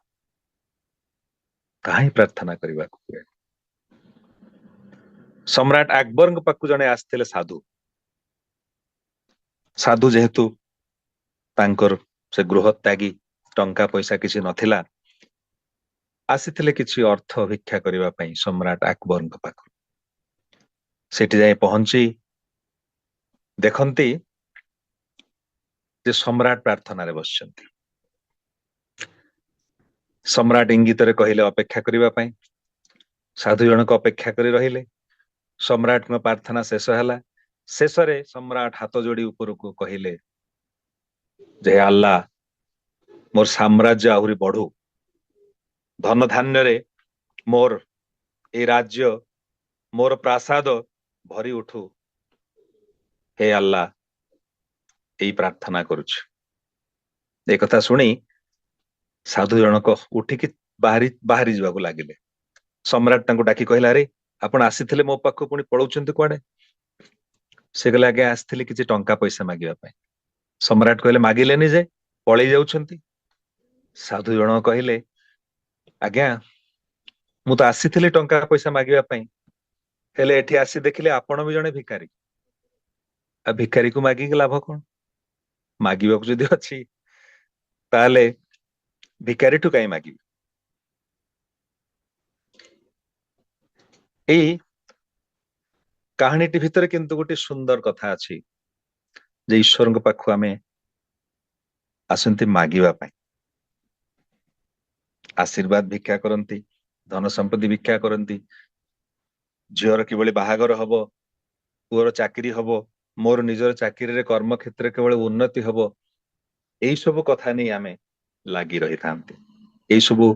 କାହିଁ ପ୍ରାର୍ଥନା କରିବାକୁ ହୁଏ। ସମ୍ରାଟ ଆକବରଙ୍କ ପାଖକୁ ଜଣେ ଆସିଥିଲେ ସାଧୁ। ସାଧୁ ଯେହେତୁ ତାଙ୍କର ସେ ଗୃହ ତ୍ୟାଗୀ, ଟଙ୍କା ପଇସା କିଛି ନଥିଲା, ଆସିଥିଲେ କିଛି ଅର୍ଥ ଭିକ୍ଷା କରିବା ପାଇଁ ସମ୍ରାଟ ଆକବରଙ୍କ ପାଖକୁ। ସେଠି ଯାଇ ପହଞ୍ଚି ଦେଖନ୍ତି ଯେ ସମ୍ରାଟ ପ୍ରାର୍ଥନାରେ ବସିଛନ୍ତି। ସମ୍ରାଟ ଇଙ୍ଗିତରେ କହିଲେ ଅପେକ୍ଷା କରିବା ପାଇଁ। ସାଧୁ ଜଣକ ଅପେକ୍ଷା କରି ରହିଲେ। ସମ୍ରାଟଙ୍କ ପ୍ରାର୍ଥନା ଶେଷ ହେଲା। ଶେଷରେ ସମ୍ରାଟ ହାତ ଯୋଡି ଉପରକୁ କହିଲେ ଯେ ଆଲ୍ଲାହ, ମୋର ସାମ୍ରାଜ୍ୟ ଆହୁରି ବଢୁ, ଧନ ଧାନ୍ୟରେ ମୋର ଏଇ ରାଜ୍ୟ मोर प्रासाद भरी उठू, हे अल्लाह एई प्रार्थना करुछु। ए कथा शुणी साधु जनक उठिकी बाहरी बाहरी जावाकू लागिले। सम्राट तांको डाकी कहला, अरे आपण आसीथिले मो पाखु पुणी पळौचंती कुआडे? से कहले, आज्ञा आसीथिले किछि टंका पैसा मागिबा ପାଇଁ। सम्राट कहले, मागिलेनि जे पळेई जाउछंती? साधु जनक कहले, आज्ञा ମୁଁ ତ ଆସିଥିଲି ଟଙ୍କା ପଇସା ମାଗିବା ପାଇଁ, ହେଲେ ଏଠି ଆସି ଦେଖିଲେ ଆପଣ ବି ଜଣେ ଭିକାରୀ। ଆଉ ଭିକାରୀକୁ ମାଗିକି ଲାଭ କଣ? ମାଗିବାକୁ ଯଦି ଅଛି ତାହେଲେ ଭିକାରୀଠୁ କାହିଁ ମାଗିବି? ଏଇ କାହାଣୀଟି ଭିତରେ କିନ୍ତୁ ଗୋଟେ ସୁନ୍ଦର କଥା ଅଛି, ଯେ ଈଶ୍ୱରଙ୍କ ପାଖକୁ ଆମେ ଆସନ୍ତି ମାଗିବା ପାଇଁ। ଆଶୀର୍ବାଦ ଭିକ୍ଷା କରନ୍ତି, ଧନ ସମ୍ପତ୍ତି ଭିକ୍ଷା କରନ୍ତି, ଝିଅର କିଭଳି ବାହାଘର ହବ, ପୁଅର ଚାକିରି ହବ, ମୋର ନିଜର ଚାକିରିରେ କର୍ମକ୍ଷେତ୍ରରେ କେବଳ ଉନ୍ନତି ହବ, ଏଇ ସବୁ କଥା ନେଇ ଆମେ ଲାଗି ରହିଥାନ୍ତି, ଏଇ ସବୁ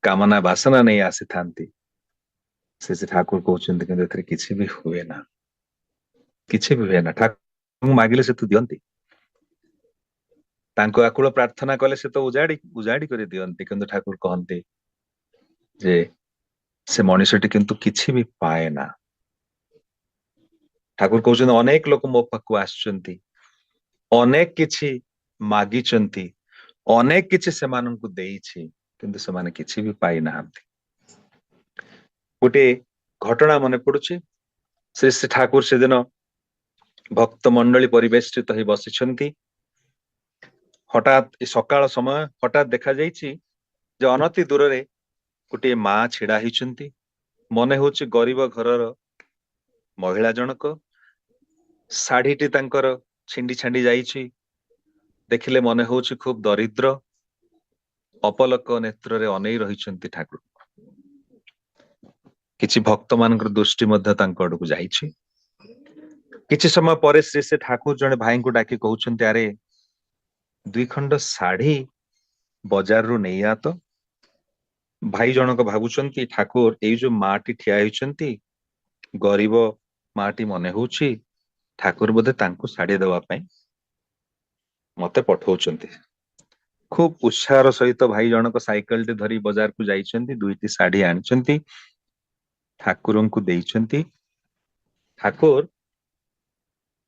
କାମନା ବାସନା ନେଇ ଆସିଥାନ୍ତି। ସେ ଠାକୁର କହୁଛନ୍ତି କିନ୍ତୁ ଏଥିରେ କିଛି ବି ହୁଏ ନା, କିଛି ବି ହୁଏ ନା। ଠାକୁରଙ୍କୁ ମାଗିଲେ ସେ ତ ଦିଅନ୍ତି, ତାଙ୍କ ଆକୁଳ ପ୍ରାର୍ଥନା କଲେ ସେ ତ ଉଜାଡି ଉଜାଡି କରି ଦିଅନ୍ତି, କିନ୍ତୁ ଠାକୁର କହନ୍ତି ଯେ ସେ ମଣିଷଟି କିନ୍ତୁ କିଛି ବି ପାଏ ନା। ଠାକୁର କହୁଛନ୍ତି ଅନେକ ଲୋକ ମୋ ପାଖକୁ ଆସିଛନ୍ତି, ଅନେକ କିଛି ମାଗିଛନ୍ତି, ଅନେକ କିଛି ସେମାନଙ୍କୁ ଦେଇଛି, କିନ୍ତୁ ସେମାନେ କିଛି ବି ପାଇନାହାନ୍ତି। ଗୋଟେ ଘଟଣା ମନେ ପଡୁଛି, ଶ୍ରୀ ଠାକୁର ସେଦିନ ଭକ୍ତ ମଣ୍ଡଳୀ ପରିବେଷ୍ଟିତ ହେଇ ବସିଛନ୍ତି। ହଠାତ୍ ସକାଳ ସମୟ, ହଠାତ୍ ଦେଖାଯାଇଛି ଯେ ଅନତି ଦୂରରେ ଗୋଟିଏ ମା ଛିଡା ହେଇଛନ୍ତି। ମନେ ହଉଛି ଗରିବ ଘରର ମହିଳା ଜଣକ, ଶାଢୀଟି ତାଙ୍କର ଛିଣ୍ଡି ଛାଣ୍ଡି ଯାଇଛି, ଦେଖିଲେ ମନେ ହଉଛି ଖୁବ ଦରିଦ୍ର, ଅପଲକ ନେତ୍ରରେ ଅନେଇ ରହିଛନ୍ତି ଠାକୁର। କିଛି ଭକ୍ତ ମାନଙ୍କର ଦୃଷ୍ଟି ମଧ୍ୟ ତାଙ୍କ ଆଡକୁ ଯାଇଛି। କିଛି ସମୟ ପରେ ସେ ଠାକୁର ଜଣେ ଭାଇଙ୍କୁ ଡାକି କହୁଛନ୍ତି, ଆରେ 2 ଖଣ୍ଡ ଶାଢୀ ବଜାରରୁ ନେଇ ଆ ତ। ଭାଇ ଜଣକ ଭାବୁଛନ୍ତି ଠାକୁର ଏଇ ଯୋଉ ମାଟି ଠିଆ ହେଇଛନ୍ତି ଗରିବ ମାଟି ମନେ ହଉଛି, ଠାକୁର ବୋଧେ ତାଙ୍କୁ ଶାଢୀ ଦେବା ପାଇଁ ମତେ ପଠଉଛନ୍ତି। ଖୁବ ଉତ୍ସାହର ସହିତ ଭାଇ ଜଣକ ସାଇକେଲଟି ଧରି ବଜାରକୁ ଯାଇଛନ୍ତି, 2ଟି ଶାଢୀ ଆଣିଛନ୍ତି, ଠାକୁରଙ୍କୁ ଦେଇଛନ୍ତି। ଠାକୁର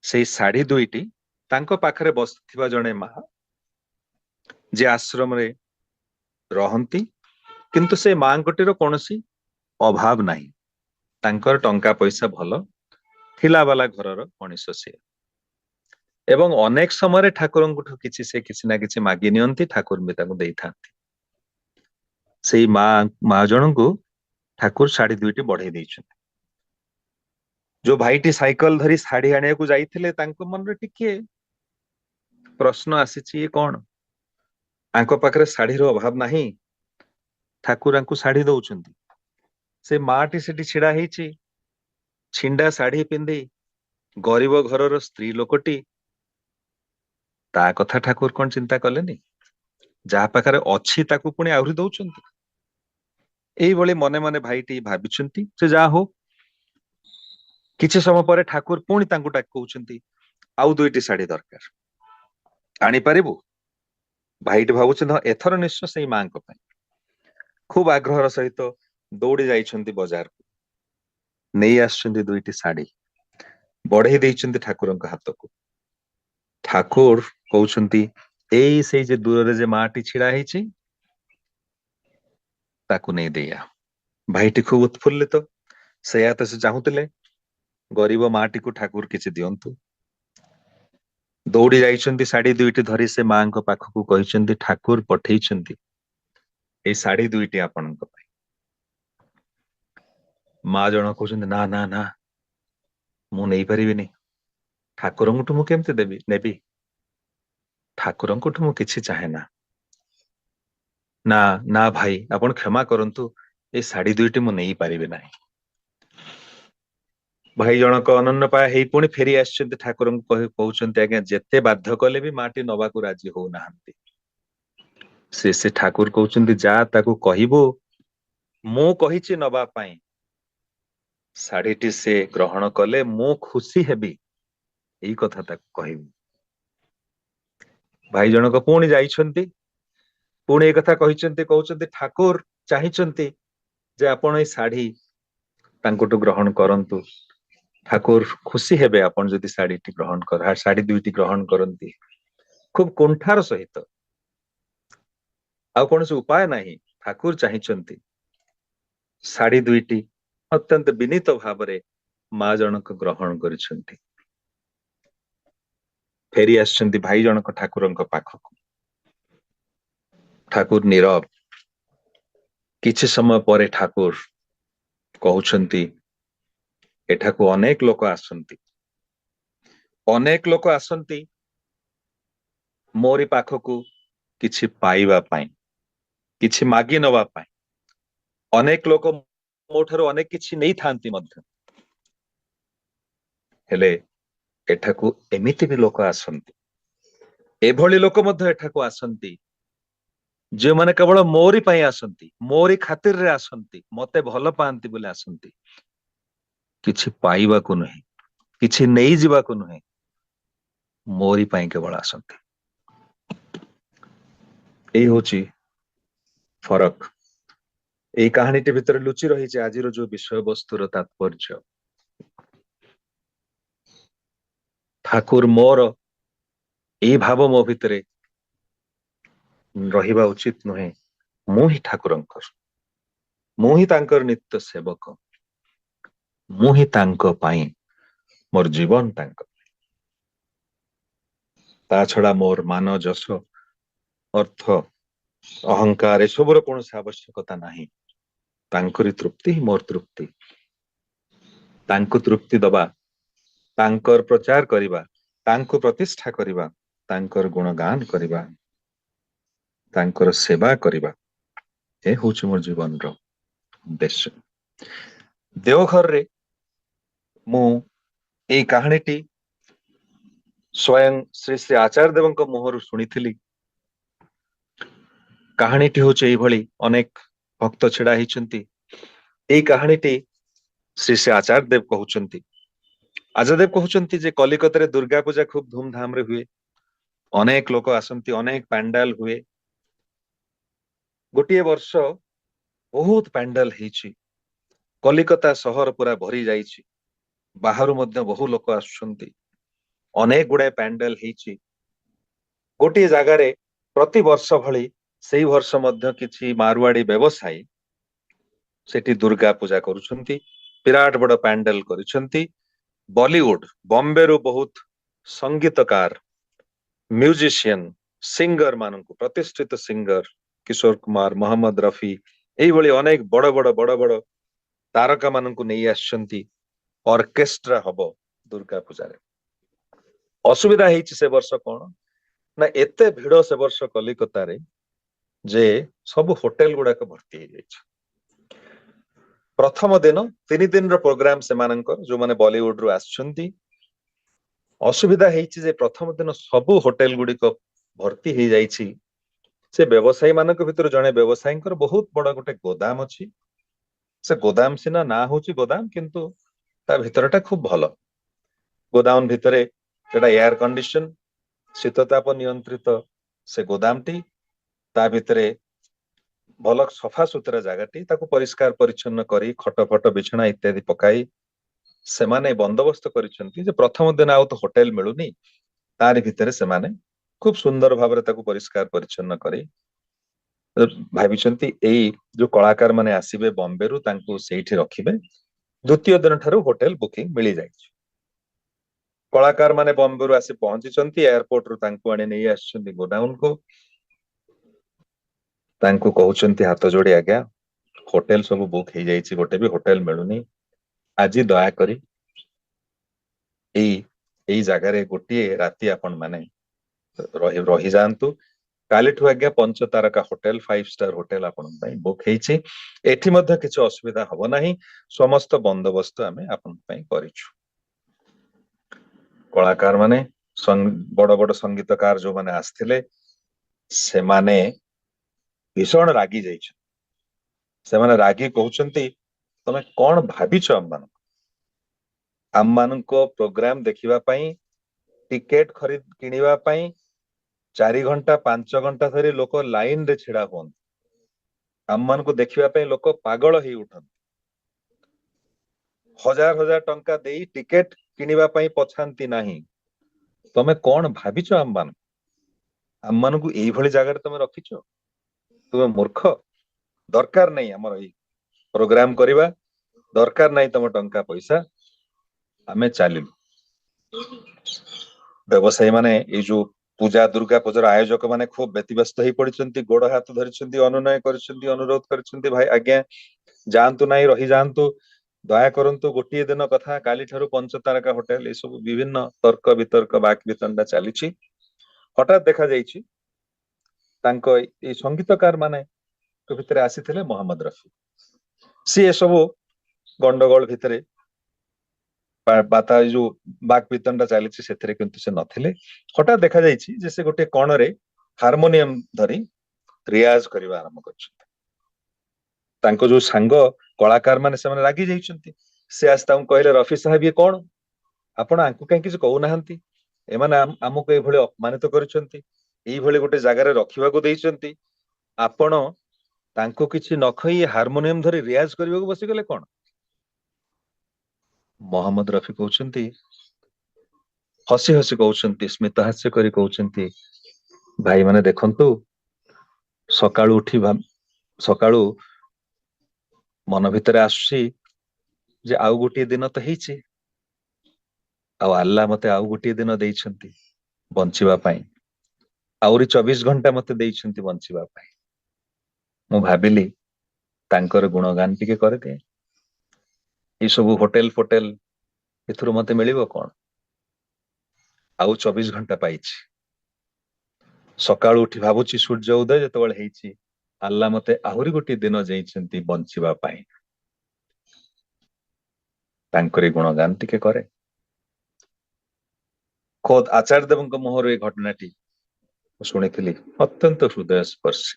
ସେଇ ଶାଢୀ 2ଟି ତାଙ୍କ ପାଖରେ ବସିଥିବା ଜଣେ ମା, ଯେ ଆଶ୍ରମରେ ରହନ୍ତି, କିନ୍ତୁ ସେ ମାଙ୍କଟିର କୌଣସି ଅଭାବ ନାହିଁ, ତାଙ୍କର ଟଙ୍କା ପଇସା ଭଲ ଥିଲା ବାଲା ଘରର ମଣିଷ ସେ, ଏବଂ ଅନେକ ସମୟରେ ଠାକୁରଙ୍କଠୁ ସେ କିଛି ନା କିଛି ମାଗି ନିଅନ୍ତି, ଠାକୁର ବି ତାଙ୍କୁ ଦେଇଥାନ୍ତି। ସେଇ ମା ଜଣଙ୍କୁ ଠାକୁର ଶାଢୀ 2ଟି ବଢେଇ ଦେଇଛନ୍ତି। ଯୋଉ ଭାଇଟି ସାଇକେଲ ଧରି ଶାଢୀ ଆଣିବାକୁ ଯାଇଥିଲେ, ତାଙ୍କ ମନରେ ଟିକେ ପ୍ରଶ୍ନ ଆସିଛି, ଇଏ କଣ? ତାଙ୍କ ପାଖରେ ଶାଢୀର ଅଭାବ ନାହିଁ, ଠାକୁରଙ୍କୁ ଶାଢୀ ଦଉଛନ୍ତି। ସେ ମାଟି ସେଠି ଛିଡା ହେଇଛି, ଛିଣ୍ଡା ଶାଢୀ ପିନ୍ଧି, ଗରିବ ଘରର ସ୍ତ୍ରୀ ଲୋକଟି, ତା କଥା ଠାକୁର କଣ ଚିନ୍ତା କଲେନି? ଯାହା ପାଖରେ ଅଛି ତାକୁ ପୁଣି ଆହୁରି ଦଉଛନ୍ତି। ଏଇଭଳି ମନେ ମନେ ଭାଇଟି ଭାବିଛନ୍ତି। ସେ ଯାହା ହଉ, କିଛି ସମୟ ପରେ ଠାକୁର ପୁଣି ତାଙ୍କୁ ଡାକି କହୁଛନ୍ତି, ଆଉ 2ଟି ଶାଢୀ ଦରକାର, ଆଣିପାରିବୁ? ଭାଇଟି ଭାବୁଛନ୍ତି ହଁ, ଏଥର ନିଶ୍ଚୟ ସେଇ ମାଙ୍କ ପାଇଁ। ଖୁବ ଆଗ୍ରହର ସହିତ ଦୌଡି ଯାଇଛନ୍ତି ବଜାରକୁ, ନେଇ ଆସିଛନ୍ତି 2ଟି ଶାଢୀ, ବଢେଇ ଦେଇଛନ୍ତି ଠାକୁରଙ୍କ ହାତକୁ। ଠାକୁର କହୁଛନ୍ତି, ଏଇ ସେଇ ଯେ ଦୂରରେ ଯେ ମାଟି ଛିଡା ହେଇଛି, ତାକୁ ନେଇ ଦେଇଆ। ଭାଇଟି ଖୁବ ଉତ୍ଫୁଲ୍ଲିତ, ସେଇଆ ତ ସେ ଚାହୁଁଥିଲେ, ଗରିବ ମାଟିକୁ ଠାକୁର କିଛି ଦିଅନ୍ତୁ। ଦୌଡି ଯାଇଛନ୍ତି ଶାଢୀ 2ଟି ଧରି, ସେ ମାଙ୍କ ପାଖକୁ କହିଛନ୍ତି, ଠାକୁର ପଠେଇଛନ୍ତି ଏଇ ଶାଢୀ 2ଟି ଆପଣଙ୍କ ପାଇଁ। ମା ଜଣ କହୁଛନ୍ତି, ନା ନା ନା, ମୁଁ ନେଇପାରିବିନି, ଠାକୁରଙ୍କଠୁ ମୁଁ କେମିତି ନେବି? ଠାକୁରଙ୍କଠୁ ମୁଁ କିଛି ଚାହେଁ ନା। ନା ନା ଭାଇ, ଆପଣ କ୍ଷମା କରନ୍ତୁ, ଏଇ ଶାଢୀ 2ଟି ମୁଁ ନେଇପାରିବି ନାହିଁ। ଭାଇ ଜଣକ ଅନନ୍ୟପାୟ ହେଇ ପୁଣି ଫେରି ଆସିଛନ୍ତି, ଠାକୁରଙ୍କୁ କହୁଛନ୍ତି, ଆଜ୍ଞା ଯେତେ ବାଧ୍ୟ କଲେ ବି ମାଟି ନବାକୁ ରାଜି ହଉନାହାନ୍ତି। ସେ ଠାକୁର କହୁଛନ୍ତି, ଯା ତାକୁ କହିବୁ ମୁଁ କହିଛି ନବା ପାଇଁ, ଶାଢୀଟି ସେ ଗ୍ରହଣ କଲେ ମୁଁ ଖୁସି ହେବି, ଏଇ କଥା ତାକୁ କହିବି। ଭାଇ ଜଣକ ପୁଣି ଯାଇଛନ୍ତି, ପୁଣି ଏ କଥା କହିଛନ୍ତି, କହୁଛନ୍ତି ଠାକୁର ଚାହିଁଛନ୍ତି ଯେ ଆପଣ ଏଇ ଶାଢୀ ତାଙ୍କଠୁ ଗ୍ରହଣ କରନ୍ତୁ। ଠାକୁର ଖୁସି ହେବେ ଆପଣ ଯଦି ଶାଢୀ ଦୁଇଟି ଗ୍ରହଣ କରନ୍ତି। ଖୁବ କୁଣ୍ଠାର ସହିତ, ଆଉ କୌଣସି ଉପାୟ ନାହିଁ, ଠାକୁର ଚାହିଁଛନ୍ତି। ଶାଢୀ ଦୁଇଟି ଅତ୍ୟନ୍ତ ବିନୀତ ଭାବରେ ମା ଜଣକ ଗ୍ରହଣ କରିଛନ୍ତି। ଫେରି ଆସିଛନ୍ତି ଭାଇ ଜଣକ ଠାକୁରଙ୍କ ପାଖକୁ। ଠାକୁର ନୀରବ। କିଛି ସମୟ ପରେ ଠାକୁର କହୁଛନ୍ତି, ଏଠାକୁ ଅନେକ ଲୋକ ଆସନ୍ତି, ଅନେକ ଲୋକ ଆସନ୍ତି ମୋରି ପାଖକୁ କିଛି ପାଇବା ପାଇଁ, କିଛି ମାଗି ନବା ପାଇଁ। ଅନେକ ଲୋକ ମୋ ଠାରୁ ଅନେକ କିଛି ନେଇଥାନ୍ତି ମଧ୍ୟ, ହେଲେ ଏଠାକୁ ଏମିତି ବି ଲୋକ ଆସନ୍ତି, ଏଭଳି ଲୋକ ମଧ୍ୟ ଏଠାକୁ ଆସନ୍ତି ଯେଉଁମାନେ କେବଳ ମୋରି ପାଇଁ ଆସନ୍ତି, ମୋରି ଖାତିରରେ ଆସନ୍ତି, ମତେ ଭଲ ପାଆନ୍ତି ବୋଲି ଆସନ୍ତି, କିଛି ପାଇବାକୁ ନୁହେଁ, କିଛି ନେଇଯିବାକୁ ନୁହେଁ, ମୋରି ପାଇଁ କେବଳ ଆସନ୍ତି। ଏଇ ହଉଛି ଫରକ। ଏଇ କାହାଣୀଟି ଭିତରେ ଲୁଚି ରହିଛି ଆଜିର ଯୋଉ ବିଷୟବସ୍ତୁର ତାତ୍ପର୍ଯ୍ୟ। ଠାକୁର ମୋର, ଏଇ ଭାବ ମୋ ଭିତରେ ରହିବା ଉଚିତ ନୁହେଁ। ମୁଁ ହିଁ ଠାକୁରଙ୍କର, ମୁଁ ହିଁ ତାଙ୍କର ନିତ୍ୟ ସେବକ, ମୁଁ ହିଁ ତାଙ୍କ ପାଇଁ, ମୋର ଜୀବନ ତାଙ୍କ। ତା ଛଡା ମୋର ମାନ, ଯଶ, ଅର୍ଥ, ଅହଙ୍କାର ଏସବୁର କୌଣସି ଆବଶ୍ୟକତା ନାହିଁ। ତାଙ୍କରି ତୃପ୍ତି ହିଁ ମୋର ତୃପ୍ତି। ତାଙ୍କୁ ତୃପ୍ତି ଦବା, ତାଙ୍କର ପ୍ରଚାର କରିବା, ତାଙ୍କୁ ପ୍ରତିଷ୍ଠା କରିବା, ତାଙ୍କର ଗୁଣଗାନ କରିବା, ତାଙ୍କର ସେବା କରିବା, ଏ ହଉଛି ମୋର ଜୀବନର ଉଦ୍ଦେଶ୍ୟ। ଦେଓଘରରେ ମୁଁ ଏଇ କାହାଣୀଟି ସ୍ୱୟଂ ଶ୍ରୀ ଶ୍ରୀ ଆଚାର୍ଯ୍ୟ ଦେବଙ୍କ ମୁହଁରୁ ଶୁଣିଥିଲି। କାହାଣୀଟି ହଉଛି ଏଇଭଳି, ଅନେକ ଭକ୍ତ ଛିଡା ହେଇଛନ୍ତି। ଏଇ କାହାଣୀଟି ଶ୍ରୀ ଶ୍ରୀ ଆଚାର୍ଯ୍ୟ ଦେବ କହୁଛନ୍ତି। ଆଚାର୍ଯ୍ୟ ଦେବ କହୁଛନ୍ତି ଯେ କଲିକତାରେ ଦୁର୍ଗା ପୂଜା ଖୁବ ଧୁମଧାମ ରେ ହୁଏ, ଅନେକ ଲୋକ ଆସନ୍ତି, ଅନେକ ପ୍ୟାଣ୍ଡାଲ ହୁଏ। ଗୋଟିଏ ବର୍ଷ ବହୁତ ପ୍ୟାଣ୍ଡାଲ ହେଇଛି, କଲିକତା ସହର ପୁରା ଭରି ଯାଇଛି, ବାହାରୁ ମଧ୍ୟ ବହୁ ଲୋକ ଆସୁଛନ୍ତି, ଅନେକ ଗୁଡାଏ ପ୍ୟାଣ୍ଡେଲ ହେଇଛି। ଗୋଟିଏ ଜାଗାରେ ପ୍ରତିବର୍ଷ ଭଳି ସେଇ ବର୍ଷ ମଧ୍ୟ କିଛି ମାରୁଆଡି ବ୍ୟବସାୟୀ ସେଠି ଦୁର୍ଗା ପୂଜା କରୁଛନ୍ତି, ବିରାଟ ବଡ ପ୍ୟାଣ୍ଡେଲ କରିଛନ୍ତି। ବଲିଉଡ, ବମ୍ବେରୁ ବହୁତ ସଙ୍ଗୀତକାର, ମ୍ୟୁଜିସିଆନ, ସିଙ୍ଗର ମାନଙ୍କୁ, ପ୍ରତିଷ୍ଠିତ ସିଙ୍ଗର କିଶୋର କୁମାର, ମହମ୍ମଦ ରଫି, ଏଇଭଳି ଅନେକ ବଡ ବଡ ବଡ ବଡ ତାରକା ମାନଙ୍କୁ ନେଇ ଆସିଛନ୍ତି। ଅର୍କେଷ୍ଟ୍ରା ହବ ଦୁର୍ଗା ପୂଜାରେ। ଅସୁବିଧା ହେଇଛି ସେ ବର୍ଷ କଣ ନା, ଏତେ ଭିଡ ସେ ବର୍ଷ କଲିକତାରେ ଯେ ସବୁ ହୋଟେଲ ଗୁଡାକ ଭର୍ତ୍ତି ହେଇଯାଇଛି। ପ୍ରଥମ ଦିନ 3 ଦିନର ପ୍ରୋଗ୍ରାମ ସେମାନଙ୍କର, ଯୋଉମାନେ ବଲିଉଡରୁ ଆସିଛନ୍ତି। ଅସୁବିଧା ହେଇଛି ଯେ ପ୍ରଥମ ଦିନ ସବୁ ହୋଟେଲ ଗୁଡିକ ଭର୍ତ୍ତି ହେଇଯାଇଛି। ସେ ବ୍ୟବସାୟୀ ମାନଙ୍କ ଭିତରୁ ଜଣେ ବ୍ୟବସାୟୀଙ୍କର ବହୁତ ବଡ ଗୋଟେ ଗୋଦାମ ଅଛି। ସେ ଗୋଦାମ ସିନା ନାଁ ହଉଛି ଗୋଦାମ, କିନ୍ତୁ ତା ଭିତରଟା ଖୁବ ଭଲ। ଗୋଦାମ ଭିତରେ ସେଟା ଏୟାର କଣ୍ଡିସନ, ଶୀତ ତାପ ନିୟନ୍ତ୍ରିତ ସେ ଗୋଦାମଟି, ତା ଭିତରେ ଭଲ ସଫା ସୁତୁରା ଜାଗାଟି, ତାକୁ ପରିଷ୍କାର ପରିଚ୍ଛନ୍ନ କରି ଖଟ ଫଟ ବିଛଣା ଇତ୍ୟାଦି ପକାଇ ସେମାନେ ବନ୍ଦୋବସ୍ତ କରିଛନ୍ତି ଯେ ପ୍ରଥମ ଦିନ ଆଉ ତ ହୋଟେଲ ମିଳୁନି, ତାରି ଭିତରେ ସେମାନେ ଖୁବ ସୁନ୍ଦର ଭାବରେ ତାକୁ ପରିଷ୍କାର ପରିଚ୍ଛନ୍ନ କରି ଭାବିଛନ୍ତି ଏଇ ଯୋଉ କଳାକାର ମାନେ ଆସିବେ ବମ୍ବେରୁ ତାଙ୍କୁ ସେଇଠି ରଖିବେ। ଦ୍ୱିତୀୟ ଦିନ ଠାରୁ ହୋଟେଲ ବୁକିଂ ମିଳିଯାଇଛି। କଳାକାର ମାନେ ବମ୍ବେରୁ ଆସି ପହଞ୍ଚିଛନ୍ତି, ଏୟାରପୋର୍ଟରୁ ତାଙ୍କୁ ଆଣି ନେଇ ଆସିଛନ୍ତି ଗୋଡାଉନକୁ। ତାଙ୍କୁ କହୁଛନ୍ତି ହାତ ଯୋଡି ଆଜ୍ଞା, ହୋଟେଲ ସବୁ ବୁକ୍ ହେଇଯାଇଛି, ଗୋଟେ ବି ହୋଟେଲ ମିଳୁନି, ଆଜି ଦୟାକରି ଏଇ ଏଇ ଜାଗାରେ ଗୋଟିଏ ରାତି ଆପଣ ମାନେ ରହିଯାଆନ୍ତୁ। କାଲିଠୁ ଆଜ୍ଞା 5 ତାରକା ହୋଟେଲ, 5 ଷ୍ଟାର ହୋଟେଲ ଆପଣଙ୍କ ପାଇଁ ବୁକ୍ ହେଇଛି। ଏଠି ମଧ୍ୟ କିଛି ଅସୁବିଧା ହବ ନାହିଁ, ସମସ୍ତ ବନ୍ଦୋବସ୍ତ ଆମେ ଆପଣଙ୍କ ପାଇଁ କରିଛୁ। କଳାକାର ମାନେ, ବଡ ବଡ ସଙ୍ଗୀତକାର ଯୋଉମାନେ ଆସିଥିଲେ, ସେମାନେ ଭୀଷଣ ରାଗି ଯାଇଛନ୍ତି। ସେମାନେ ରାଗି କହୁଛନ୍ତି ତମେ କଣ ଭାବିଛ ଆମମାନଙ୍କୁ? ଆମ ମାନଙ୍କ ପ୍ରୋଗ୍ରାମ ଦେଖିବା ପାଇଁ ଟିକେଟ କିଣିବା ପାଇଁ 4 ଘଣ୍ଟା 5 ଘଣ୍ଟା ଧରି ଲୋକ ଲାଇନ ରେ ଛିଡା ହୁଅନ୍ତି। ଆମ ମାନଙ୍କୁ ଦେଖିବା ପାଇଁ ଲୋକ ପାଗଳ ହେଇ ଉଠନ୍ତି। ହଜାର ହଜାର ଟଙ୍କା ଦେଇ ଟିକେଟ କିଣିବା ପାଇଁ ପଛାନ୍ତି ନାହିଁ। ତମେ କଣ ଭାବିଛ ଆମମାନଙ୍କୁ ଏଇଭଳି ଜାଗାରେ ତମେ ରଖିଛ? ତୁମେ ମୂର୍ଖ। ଦରକାର ନାହିଁ ଆମର ଏଇ ପ୍ରୋଗ୍ରାମ କରିବା, ଦରକାର ନାହିଁ ତମ ଟଙ୍କା ପଇସା, ଆମେ ଚାଲିଲୁ। ବ୍ୟବସାୟୀ ମାନେ ଏଇ ଯୋଉ ଦୁର୍ଗା ପୂଜାର ଆୟୋଜକ ମାନେ ଖୁବ ବ୍ୟତିବ୍ୟସ୍ତ ହେଇ ପଡିଛନ୍ତି, ଗୋଡ ହାତ ଧରିଛନ୍ତି, ଅନୁନୟ କରିଛନ୍ତି, ଅନୁରୋଧ କରିଛନ୍ତି, ଭାଇ ଆଜ୍ଞା ଯାଆନ୍ତୁ ନାହିଁ, ରହିଯାଆନ୍ତୁ, ଦୟା କରନ୍ତୁ, ଗୋଟିଏ ଦିନ କଥା, କାଲି ଠାରୁ ପଞ୍ଚତାରକା ହୋଟେଲ, ଏସବୁ ବିଭିନ୍ନ ତର୍କ ବିତର୍କ ବାକ୍ ବିତଣ୍ଡା ଚାଲିଛି। ହଠାତ୍ ଦେଖାଯାଇଛି ତାଙ୍କ ଏଇ ସଙ୍ଗୀତକାର ମାନେ ଭିତରେ ଆସିଥିଲେ ମହମ୍ମଦ ରଫି। ସିଏ ସବୁ ଗଣ୍ଡଗୋଳ ଭିତରେ ଯୋଉ ବାକ୍ ବିତଣ୍ଡା ଚାଲିଛି ସେଥିରେ କିନ୍ତୁ ସେ ନଥିଲେ। ହଠାତ୍ ଦେଖାଯାଇଛି ଯେ ସେ ଗୋଟେ କଣରେ ହାରମୋନିୟମ ଧରି ରିୟାଜ କରିବା ଆରମ୍ଭ କରିଛନ୍ତି। ତାଙ୍କ ଯୋଉ ସାଙ୍ଗ କଳାକାର ମାନେ ସେମାନେ ରାଗି ଯାଇଛନ୍ତି। ସେ ଆସି ତାଙ୍କୁ କହିଲେ, ରଫି ସାହେବ ଇଏ କଣ? ଆପଣ ଆଙ୍କୁ କାହିଁ କିଛି କହୁନାହାନ୍ତି? ଏମାନେ ଆମକୁ ଏଇଭଳି ଅପମାନିତ କରିଛନ୍ତି, ଏଇଭଳି ଗୋଟେ ଜାଗାରେ ରଖିବାକୁ ଦେଇଛନ୍ତି, ଆପଣ ତାଙ୍କୁ କିଛି ନ କହି ହାରମୋନିୟମ ଧରି ରିୟାଜ କରିବାକୁ ବସିଗଲେ କଣ? ମହମ୍ମଦ ରଫି କହୁଛନ୍ତି, ହସି ହସି କହୁଛନ୍ତି, ସ୍ମିତ ହାସ୍ୟ କରି କହୁଛନ୍ତି, ଭାଇ ମାନେ ଦେଖନ୍ତୁ, ସକାଳୁ ମନ ଭିତରେ ଆସୁଛି ଯେ ଆଉ ଗୋଟିଏ ଦିନ ତ ହେଇଛି, ଆଉ ଆଲ୍ଲାହ ମତେ ଆଉ ଗୋଟିଏ ଦିନ ଦେଇଛନ୍ତି ବଞ୍ଚିବା ପାଇଁ, ଆହୁରି 24 ଘଣ୍ଟା ମତେ ଦେଇଛନ୍ତି ବଞ୍ଚିବା ପାଇଁ। ମୁଁ ଭାବିଲି ତାଙ୍କର ଗୁଣଗାନ ଟିକେ କରିଦିଏ। ଏଇ ସବୁ ହୋଟେଲ ଫୋଟେଲ ଏଥିରୁ ମତେ ମିଳିବ କଣ? ଆଉ 24 ଘଣ୍ଟା ପାଇଛି। ସକାଳୁ ଉଠି ଭାବୁଛି ସୂର୍ଯ୍ୟ ଉଦୟ ଯେତେବେଳେ ହେଇଛି, ଆଲ୍ଲାହ ମତେ ଆହୁରି ଗୋଟିଏ ଦିନ ଦେଇଛନ୍ତି ବଞ୍ଚିବା ପାଇଁ, ତାଙ୍କରି ଗୁଣଗାନ ଟିକେ କରେ। ଖୋଦ୍ ଆଚାର୍ଯ୍ୟ ଦେବଙ୍କ ମୁହଁରୁ এই ଘଟଣାଟି ମୁଁ ଶୁଣିଥିଲି, ଅତ୍ୟନ୍ତ ହୃଦୟସ୍ପର୍ଶୀ।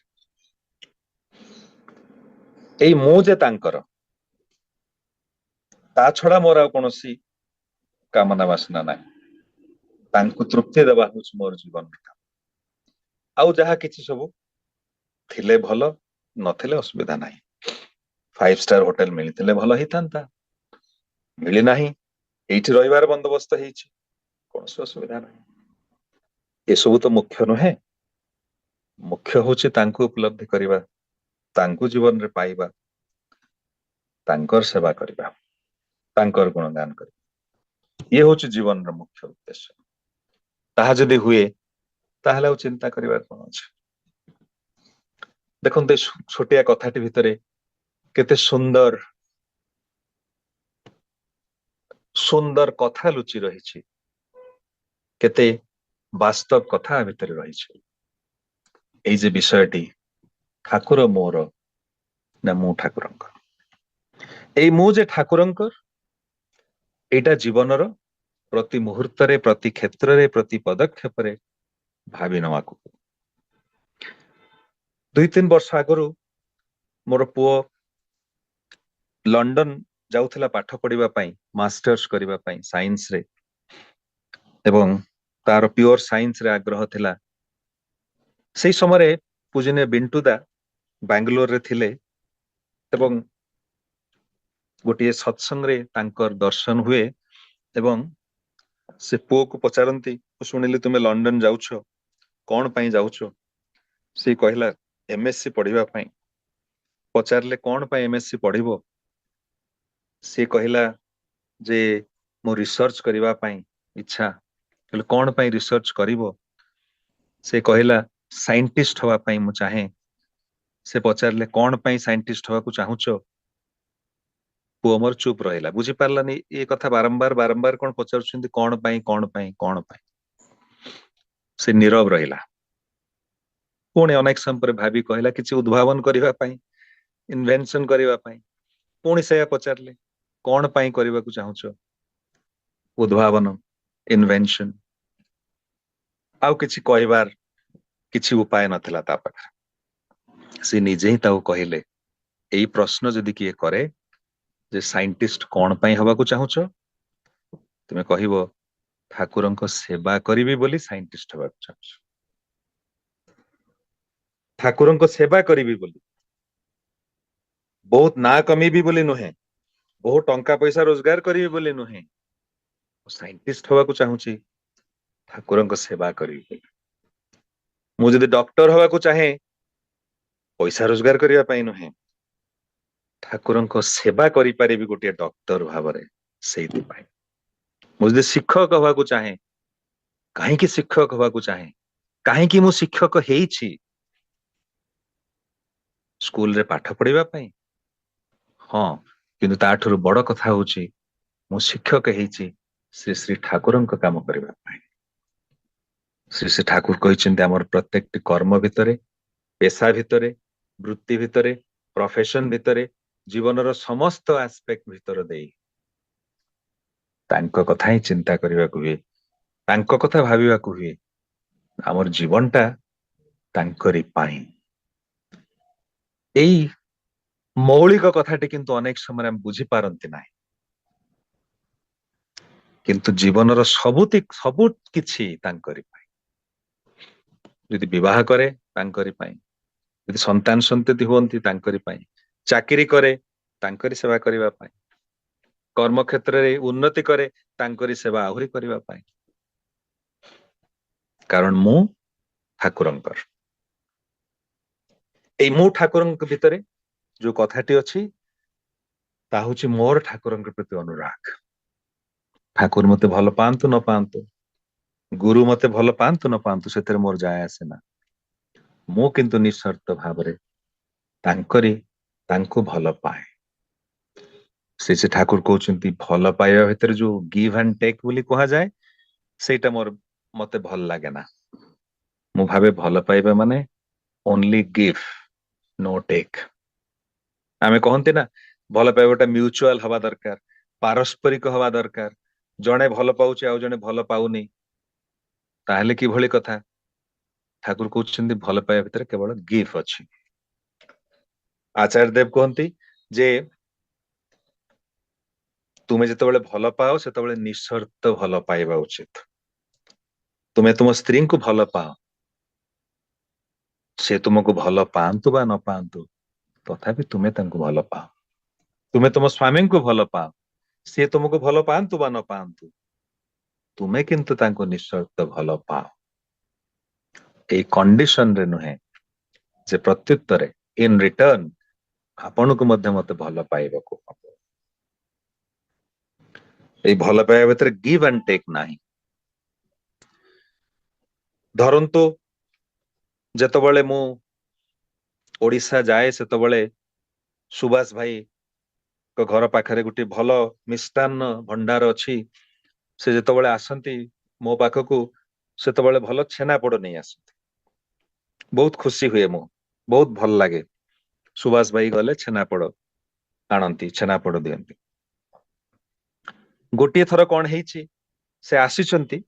ଏଇ ମୁଁ ଯେ ତାଙ୍କର, ତା ଛଡା ମୋର ଆଉ କୌଣସି କାମନା ବାସନା ନାହିଁ। ତାଙ୍କୁ ତୃପ୍ତି ଦେବା ହଉଛି ମୋର ଜୀବନର କାମ। ଆଉ ଯାହା କିଛି ସବୁ ଥିଲେ ଭଲ, ନଥିଲେ ଅସୁବିଧା ନାହିଁ। 5 ଷ୍ଟାର ହୋଟେଲ ମିଳିଥିଲେ ଭଲ ହେଇଥାନ୍ତା, ମିଳିନାହିଁ, ଏଇଠି ରହିବାର ବନ୍ଦୋବସ୍ତ ହେଇଛି, କୌଣସି ଅସୁବିଧା ନାହିଁ। ଏସବୁ ତ ମୁଖ୍ୟ ନୁହେଁ। ମୁଖ୍ୟ ହଉଛି ତାଙ୍କୁ ଉପଲବ୍ଧି କରିବା, ତାଙ୍କୁ ଜୀବନରେ ପାଇବା, ତାଙ୍କର ସେବା କରିବା, ତାଙ୍କର ଗୁଣଗାନ କରିବା। ଇଏ ହଉଛି ଜୀବନର ମୁଖ୍ୟ ଉଦ୍ଦେଶ୍ୟ। ତାହା ଯଦି ହୁଏ ତାହେଲେ ଆଉ ଚିନ୍ତା କରିବାର କଣ ଅଛି? ଦେଖନ୍ତୁ ଏ ଛୋଟିଆ କଥାଟି ଭିତରେ କେତେ ସୁନ୍ଦର ସୁନ୍ଦର କଥା ଲୁଚି ରହିଛି, କେତେ ବାସ୍ତବ କଥା ଭିତରେ ରହିଛି। ଏଇ ଯେ ବିଷୟଟି, ଠାକୁର ମୋର ନା ମୁଁ ଠାକୁରଙ୍କର, ଏଇ ମୁଁ ଯେ ଠାକୁରଙ୍କର, ଏଇଟା ଜୀବନର ପ୍ରତି ମୁହୂର୍ତ୍ତରେ, ପ୍ରତି କ୍ଷେତ୍ରରେ, ପ୍ରତି ପଦକ୍ଷେପରେ ଭାବି ନେବାକୁ। 2-3 ବର୍ଷ ଆଗରୁ ମୋର ପୁଅ ଲଣ୍ଡନ ଯାଉଥିଲା ପାଠ ପଢିବା ପାଇଁ, ମାଷ୍ଟର୍ସ କରିବା ପାଇଁ ସାଇନ୍ସରେ, ଏବଂ ତାର ପିଓର ସାଇନ୍ସରେ ଆଗ୍ରହ ଥିଲା। ସେଇ ସମୟରେ ପୂଜନୀୟ ବିଣ୍ଟୁଦା ବାଙ୍ଗାଲୋରରେ ଥିଲେ ଏବଂ ଗୋଟିଏ ସତ୍ସଙ୍ଗରେ ତାଙ୍କର ଦର୍ଶନ ହୁଏ ଏବଂ ସେ ପୁଅକୁ ପଚାରନ୍ତି, ମୁଁ ଶୁଣିଲି ତୁମେ ଲଣ୍ଡନ ଯାଉଛ, କଣ ପାଇଁ ଯାଉଛ? ସେ କହିଲା MSc ପଢିବା ପାଇଁ। ପଚାରିଲେ କଣ ପାଇଁ MSc ପଢିବ? ସେ କହିଲା ଯେ ମୁଁ ରିସର୍ଚ୍ଚ କରିବା ପାଇଁ ଇଚ୍ଛା। କହିଲେ କଣ ପାଇଁ ରିସର୍ଚ୍ଚ କରିବ? ସେ କହିଲା ସାଇଣ୍ଟିଷ୍ଟ ହବା ପାଇଁ ମୁଁ ଚାହେଁ। ସେ ପଚାରିଲେ କଣ ପାଇଁ ସାଇଣ୍ଟିଷ୍ଟ ହବାକୁ ଚାହୁଁଛ? ପୁଅ ମୋର ଚୁପ ରହିଲା, ବୁଝିପାରିଲାନି ଏ କଥା ବାରମ୍ବାର ବାରମ୍ବାର କଣ ପଚାରୁଛନ୍ତି, କଣ ପାଇଁ କଣ ପାଇଁ କଣ ପାଇଁ। ସେ ନୀରବ ରହିଲା। ପୁଣି ଅନେକ ସମୟ ପରେ ଭାବି କହିଲା କିଛି ଉଦ୍ଭାବନ କରିବା ପାଇଁ, ଇନଭେନସନ କରିବା ପାଇଁ। ପୁଣି ସେୟା ପଚାରିଲେ କଣ ପାଇଁ କରିବାକୁ ଚାହୁଁଛ? ଉଦ୍ଭାବନ, ଇନଭେନସନ। ଆଉ କିଛି କହିବାର କିଛି ଉପାୟ ନଥିଲା ତା ପାଖରେ। ସେ ନିଜେ ହିଁ ତାକୁ କହିଲେ, ଏଇ ପ୍ରଶ୍ନ ଯଦି କିଏ କରେ ଯେ ସାଇଣ୍ଟିଷ୍ଟ କଣ ପାଇଁ ହବାକୁ ଚାହୁଁଛ, ତୁମେ କହିବ ଠାକୁରଙ୍କ ସେବା କରିବି ବୋଲି ସାଇଣ୍ଟିଷ୍ଟ ହେବାକୁ ଚାହୁଁଛି। ଠାକୁରଙ୍କ ସେବା କରିବି ବୋଲି, ବହୁତ ନାଁ କମେଇବି ବୋଲି ନୁହେଁ, ବହୁତ ଟଙ୍କା ପଇସା ରୋଜଗାର କରିବି ବୋଲି ନୁହେଁ, ସାଇଣ୍ଟିଷ୍ଟ ହବାକୁ ଚାହୁଁଛି, ଠାକୁରଙ୍କ ସେବା କରିବି ବୋଲି। ମୁଁ ଯଦି ଡକ୍ଟର ହବାକୁ ଚାହେଁ, ପଇସା ରୋଜଗାର କରିବା ପାଇଁ ନୁହେଁ, ଠାକୁରଙ୍କ ସେବା କରିପାରିବି ଗୋଟିଏ ଡକ୍ଟର ଭାବରେ, ସେଇଥିପାଇଁ। ମୁଁ ଯଦି ଶିକ୍ଷକ ହବାକୁ ଚାହେଁ, କାହିଁକି ଶିକ୍ଷକ ହବାକୁ ଚାହେଁ, କାହିଁକି ମୁଁ ଶିକ୍ଷକ ହେଇଛି? ସ୍କୁଲରେ ପାଠ ପଢିବା ପାଇଁ? ହଁ, କିନ୍ତୁ ତାଠାରୁ ବଡ କଥା ହଉଛି ମୁଁ ଶିକ୍ଷକ ହେଇଛି ଶ୍ରୀ ଶ୍ରୀ ଠାକୁରଙ୍କ କାମ କରିବା ପାଇଁ। ଶ୍ରୀ ଶ୍ରୀ ଠାକୁର କହିଛନ୍ତି ଆମର ପ୍ରତ୍ୟେକଟି କର୍ମ ଭିତରେ, ପେଶା ଭିତରେ, ବୃତ୍ତି ଭିତରେ, ପ୍ରଫେସନ ଭିତରେ, ଜୀବନର ସମସ୍ତ ଆସ୍ପେକ୍ଟ ଭିତର ଦେଇ ତାଙ୍କ କଥା ହିଁ ଚିନ୍ତା କରିବାକୁ ହୁଏ, ତାଙ୍କ କଥା ଭାବିବାକୁ ହୁଏ। ଆମର ଜୀବନଟା ତାଙ୍କରି ପାଇଁ। ଏଇ ମୌଳିକ କଥାଟି କିନ୍ତୁ ଅନେକ ସମୟରେ ଆମେ ବୁଝିପାରନ୍ତି ନାହିଁ। କିନ୍ତୁ ଜୀବନର ସବୁ କିଛି ତାଙ୍କରି ପାଇଁ। ଯଦି ବିବାହ କରେ ତାଙ୍କରି ପାଇଁ, ଯଦି ସନ୍ତାନ ସନ୍ତତି ହୁଅନ୍ତି ତାଙ୍କରି ପାଇଁ, ଚାକିରି କରେ ତାଙ୍କରି ସେବା କରିବା ପାଇଁ, କର୍ମକ୍ଷେତ୍ରରେ ଉନ୍ନତି କରେ ତାଙ୍କରି ସେବା ଆହୁରି କରିବା ପାଇଁ। କାରଣ ମୁଁ ଠାକୁରଙ୍କର। ଏଇ ମୁଁ ଠାକୁରଙ୍କ ଭିତରେ ଯୋଉ କଥାଟି ଅଛି, ତାହା ହଉଛି ମୋର ଠାକୁରଙ୍କ ପ୍ରତି ଅନୁରାଗ। ଠାକୁର ମତେ ଭଲ ପାଆନ୍ତୁ ନ ପାଆନ୍ତୁ, ଗୁରୁ ମତେ ଭଲ ପାଆନ୍ତୁ ନ ପାଆନ୍ତୁ, ସେଥିରେ ମୋର ଯାଏ ଆସେ ନା। ମୁଁ କିନ୍ତୁ ନିଃସର୍ତ୍ତ ଭାବରେ ତାଙ୍କୁ ଭଲ ପାଏ। ସେ ଠାକୁର କହୁଛନ୍ତି ଭଲ ପାଇବା ଭିତରେ ଯୋଉ ଗିଭ୍ ଆଣ୍ଡ ଟେକ୍ ବୋଲି କୁହାଯାଏ, ସେଇଟା ମତେ ଭଲ ଲାଗେ ନା। ମୁଁ ଭାବେ ଭଲ ପାଇବା ମାନେ ଓନ୍ଲି ଗିଭ୍, नो ଟେକ୍। ଆମେ କହନ୍ତି ନା ଭଲ ପାଇବାଟା ମ୍ୟୁଚୁଆଲ ହବା ଦରକାର, ପାରସ୍ପରିକ ହବା ଦରକାର। ଜଣେ ଭଲ ପାଉଛି ଆଉ ଜଣେ ଭଲ ପାଉନି, ତାହେଲେ କିଭଳି କଥା? ଠାକୁର କହୁଛନ୍ତି ଭଲ ପାଇବା ଭିତରେ କେବଳ ଗିଫ୍ଟ ଅଛି। ଆଚାର୍ଯ୍ୟ ଦେବ କୁହନ୍ତି ଯେ ତୁମେ ଯେତେବେଳେ ଭଲ ପାଅ ସେତେବେଳେ ନିଃସର୍ତ୍ତ ଭଲ ପାଇବା ଉଚିତ। ତୁମେ ତୁମ ସ୍ତ୍ରୀଙ୍କୁ ଭଲ ପାଅ, ସେ ତୁମକୁ ଭଲ ପାଆନ୍ତୁ ବା ନ ପାଆନ୍ତୁ, ତଥାପି ତୁମେ ତାଙ୍କୁ ଭଲ ପାଅ। ତୁମେ ତୁମ ସ୍ୱାମୀଙ୍କୁ ଭଲ ପାଅ, ସିଏ ତୁମକୁ ଭଲ ପାଆନ୍ତୁ ବା ନ ପାଆନ୍ତୁ, ତୁମେ କିନ୍ତୁ ତାଙ୍କୁ ନିଃସର୍ତ୍ତ ଭଲ ପାଅ। ଏଇ କଣ୍ଡିସନରେ ନୁହେଁ ଯେ ପ୍ରତ୍ୟୁତ୍ତରେ ଇନ ରିଟର୍ନ ଆପଣଙ୍କୁ ମଧ୍ୟ ମତେ ଭଲ ପାଇବାକୁ ହବ। ଏଇ ଭଲ ପାଇବା ଭିତରେ ଗିଭ୍ ଆଣ୍ଡ ଟେକ୍ ନାହିଁ। ଧରନ୍ତୁ ଯେତେବେଳେ ମୁଁ ଓଡିଶା ଯାଏ, ସେତେବେଳେ ସୁଭାଷ ଭାଇ ଘର ପାଖରେ ଗୋଟେ ଭଲ ମିଷ୍ଟାନ୍ନ ଭଣ୍ଡାର ଅଛି। ସେ ଯେତେବେଳେ ଆସନ୍ତି ମୋ ପାଖକୁ, ସେତେବେଳେ ଭଲ ଛେନାପୋଡ ନେଇ ଆସନ୍ତି। ବହୁତ ଖୁସି ହୁଏ, ମୁଁ ବହୁତ ଭଲ ଲାଗେ। ସୁଭାଷ ଭାଇ ଗଲେ ଛେନାପୋଡ ଆଣନ୍ତି, ଛେନାପୋଡ ଦିଅନ୍ତି। ଗୋଟିଏ ଥର କଣ ହେଇଛି, ସେ ଆସିଛନ୍ତି,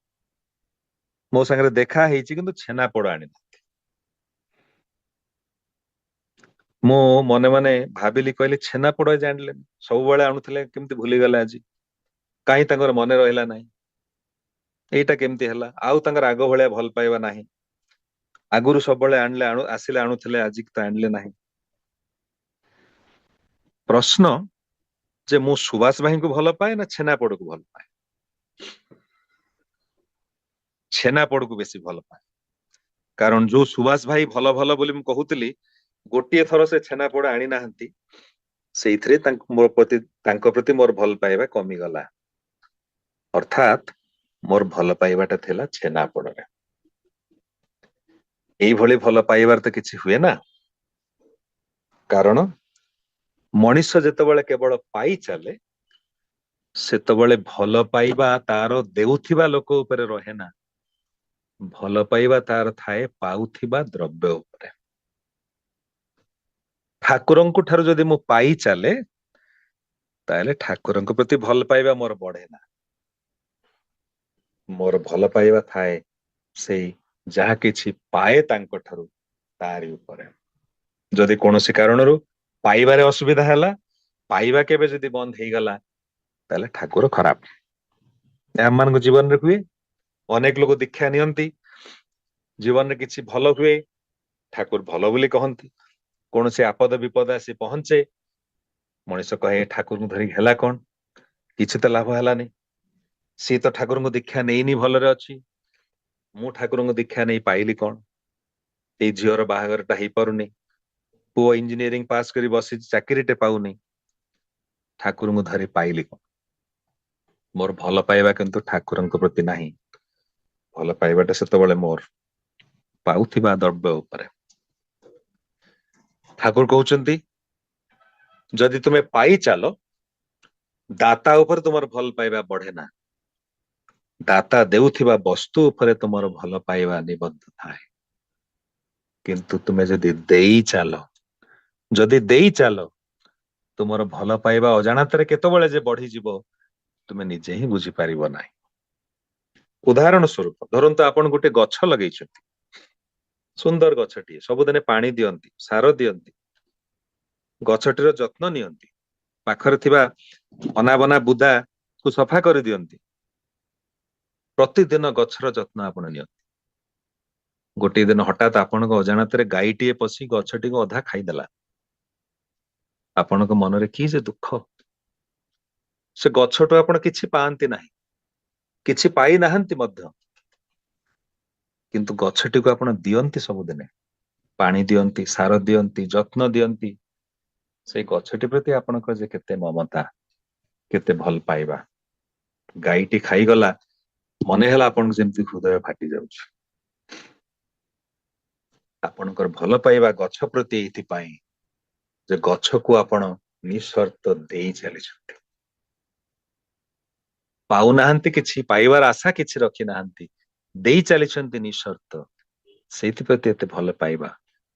ମୋ ସାଙ୍ଗରେ ଦେଖା ହେଇଛି, କିନ୍ତୁ ଛେନାପୋଡ ଆଣିନାହାନ୍ତି। ମୁଁ ମନେ ମନେ ଭାବିଲି, କହିଲି ଛେନାପୋଡ ଜାଣିଲେନି, ସବୁବେଳେ ଆଣୁଥିଲେ, କେମିତି ଭୁଲିଗଲେ ଆଜି? କାହିଁ ତାଙ୍କର ମନେ ରହିଲା ନାହିଁ? ଏଇଟା କେମିତି ହେଲା? ଆଉ ତାଙ୍କର ଆଗ ଭଳିଆ ଭଲ ପାଇବା ନାହିଁ। ଆଗରୁ ସବୁବେଳେ ଆସିଲେ ଆଣୁଥିଲେ, ଆଜି ତ ଆଣିଲେ ନାହିଁ। ପ୍ରଶ୍ନ ଯେ ମୁଁ ସୁଭାଷ ଭାଇଙ୍କୁ ଭଲ ପାଏ ନା ଛେନାପୋଡକୁ ଭଲ ପାଏ? ଛେନାପୋଡକୁ ବେଶୀ ଭଲ ପାଏ। କାରଣ ଯୋଉ ସୁଭାଷ ଭାଇ ଭଲ ଭଲ ବୋଲି ମୁଁ କହୁଥିଲି, ଗୋଟିଏ ଥର ସେ ଛେନାପୋଡ ଆଣିନାହାନ୍ତି, ସେଇଥିରେ ତାଙ୍କ ପ୍ରତି ମୋର ଭଲ ପାଇବା କମିଗଲା। ଅର୍ଥାତ୍ ମୋର ଭଲ ପାଇବାଟା ଥିଲା ଛେନାପୋଡରେ। ଏଇଭଳି ଭଲ ପାଇବାର ତ କିଛି ହୁଏ ନା। କାରଣ ମଣିଷ ଯେତେବେଳେ କେବଳ ପାଇ ଚାଲେ, ସେତେବେଳେ ଭଲ ପାଇବା ତାର ଦେଉଥିବା ଲୋକ ଉପରେ ରହେ ନା, ଭଲ ପାଇବା ତାର ଥାଏ ପାଉଥିବା ଦ୍ରବ୍ୟ ଉପରେ। ଠାକୁରଙ୍କ ଠାରୁ ଯଦି ମୁଁ ପାଇ ଚାଲେ, ତାହେଲେ ଠାକୁରଙ୍କ ପ୍ରତି ଭଲ ପାଇବା ମୋର ବଢେ ନା। ମୋର ଭଲ ପାଇବା ଥାଏ ସେଇ ଯାହା କିଛି ପାଏ ତାଙ୍କ ଠାରୁ, ତାରି ଉପରେ। ଯଦି କୌଣସି କାରଣରୁ ପାଇବାରେ ଅସୁବିଧା ହେଲା, ପାଇବା କେବେ ଯଦି ବନ୍ଦ ହେଇଗଲା, ତାହେଲେ ଠାକୁର ଖରାପ। ଆମ ମାନଙ୍କ ଜୀବନରେ ହୁଏ। ଅନେକ ଲୋକ ଦୀକ୍ଷା ନିଅନ୍ତି, ଜୀବନରେ କିଛି ଭଲ ହୁଏ, ଠାକୁର ଭଲ ବୋଲି କହନ୍ତି। କୌଣସି ଆପଦ ବିପଦ ଆସି ପହଞ୍ଚେ, ମଣିଷ କହେ ଠାକୁରଙ୍କୁ ଧରିକି ହେଲା କଣ, କିଛି ତ ଲାଭ ହେଲାନି। ସିଏ ତ ଠାକୁରଙ୍କୁ ଦୀକ୍ଷା ନେଇନି ଭଲରେ ଅଛି, ମୁଁ ଠାକୁରଙ୍କୁ ଦୀକ୍ଷା ନେଇ ପାଇଲି କଣ? ଏଇ ଝିଅର ବାହାଘରଟା ହେଇପାରୁନି, ପୁଅ ଇଞ୍ଜିନିୟରିଂ ପାସ୍ କରି ବସିଛି, ଚାକିରିଟେ ପାଉନି, ଠାକୁରଙ୍କୁ ଧରି ପାଇଲି କଣ? ମୋର ଭଲ ପାଇବା କିନ୍ତୁ ଠାକୁରଙ୍କ ପ୍ରତି ନାହିଁ। ଭଲ ପାଇବାଟା ସେତେବେଳେ ମୋର ପାଉଥିବା ଦ୍ରବ୍ୟ ଉପରେ। ଠାକୁର କହୁଛନ୍ତି ଯଦି ତୁମେ ପାଇ ଚାଲ, ଦାତା ଉପରେ ତୁମର ଭଲ ପାଇବା ବଢେ ନା, ଦାତା ଦେଉଥିବା ବସ୍ତୁ ଉପରେ ତୁମର ଭଲ ପାଇବା ନିବଦ୍ଧ ଥାଏ। କିନ୍ତୁ ତୁମେ ଯଦି ଦେଇ ଚାଲ, ଯଦି ଦେଇ ଚାଲ, ତୁମର ଭଲ ପାଇବା ଅଜାଣତରେ କେତେବେଳେ ଯେ ବଢିଯିବ ତୁମେ ନିଜେ ହିଁ ବୁଝିପାରିବ ନାହିଁ। ଉଦାହରଣ ସ୍ୱରୂପ ଧରନ୍ତୁ ଆପଣ ଗୋଟେ ଗଛ ଲଗେଇଛନ୍ତି, ସୁନ୍ଦର ଗଛଟିଏ, ସବୁଦିନେ ପାଣି ଦିଅନ୍ତି, ସାର ଦିଅନ୍ତି, ଗଛଟିର ଯତ୍ନ ନିଅନ୍ତି, ପାଖରେ ଥିବା ଅନାବନା ବୁଦାକୁ ସଫା କରିଦିଅନ୍ତି, ପ୍ରତିଦିନ ଗଛର ଯତ୍ନ ଆପଣ ନିଅନ୍ତି। ଗୋଟିଏ ଦିନ ହଠାତ୍ ଆପଣଙ୍କ ଅଜାଣତରେ ଗାଈଟିଏ ପଶି ଗଛଟିକୁ ଅଧା ଖାଇଦେଲା। ଆପଣଙ୍କ ମନରେ କି ଯେ ଦୁଃଖ। ସେ ଗଛଠୁ ଆପଣ କିଛି ପାଆନ୍ତି ନାହିଁ, କିଛି ପାଇନାହାନ୍ତି ମଧ୍ୟ, କିନ୍ତୁ ଗଛଟିକୁ ଆପଣ ଦିଅନ୍ତି, ସବୁଦିନେ ପାଣି ଦିଅନ୍ତି, ସାର ଦିଅନ୍ତି, ଯତ୍ନ ଦିଅନ୍ତି। ସେଇ ଗଛଟି ପ୍ରତି ଆପଣଙ୍କର ଯେ କେତେ ମମତା, କେତେ ଭଲ ପାଇବା। ଗାଈଟି ଖାଇଗଲା, ମନେ ହେଲା ଆପଣଙ୍କୁ ଯେମିତି ହୃଦୟ ଫାଟି ଯାଉଛି। ଆପଣଙ୍କର ଭଲ ପାଇବା ଗଛ ପ୍ରତି ଏଇଥିପାଇଁ ଯେ ଗଛକୁ ଆପଣ ନିଃସର୍ତ୍ତ ଦେଇ ଚାଲିଛନ୍ତି। ପାଉନାହାନ୍ତି କିଛି, ପାଇବାର ଆଶା କିଛି ରଖିନାହାନ୍ତି, ଦେଇ ଚାଲିଛନ୍ତି ନିଃସର୍ତ୍ତ। ସେଇଥିପ୍ରତି ଏତେ ଭଲ ପାଇବା।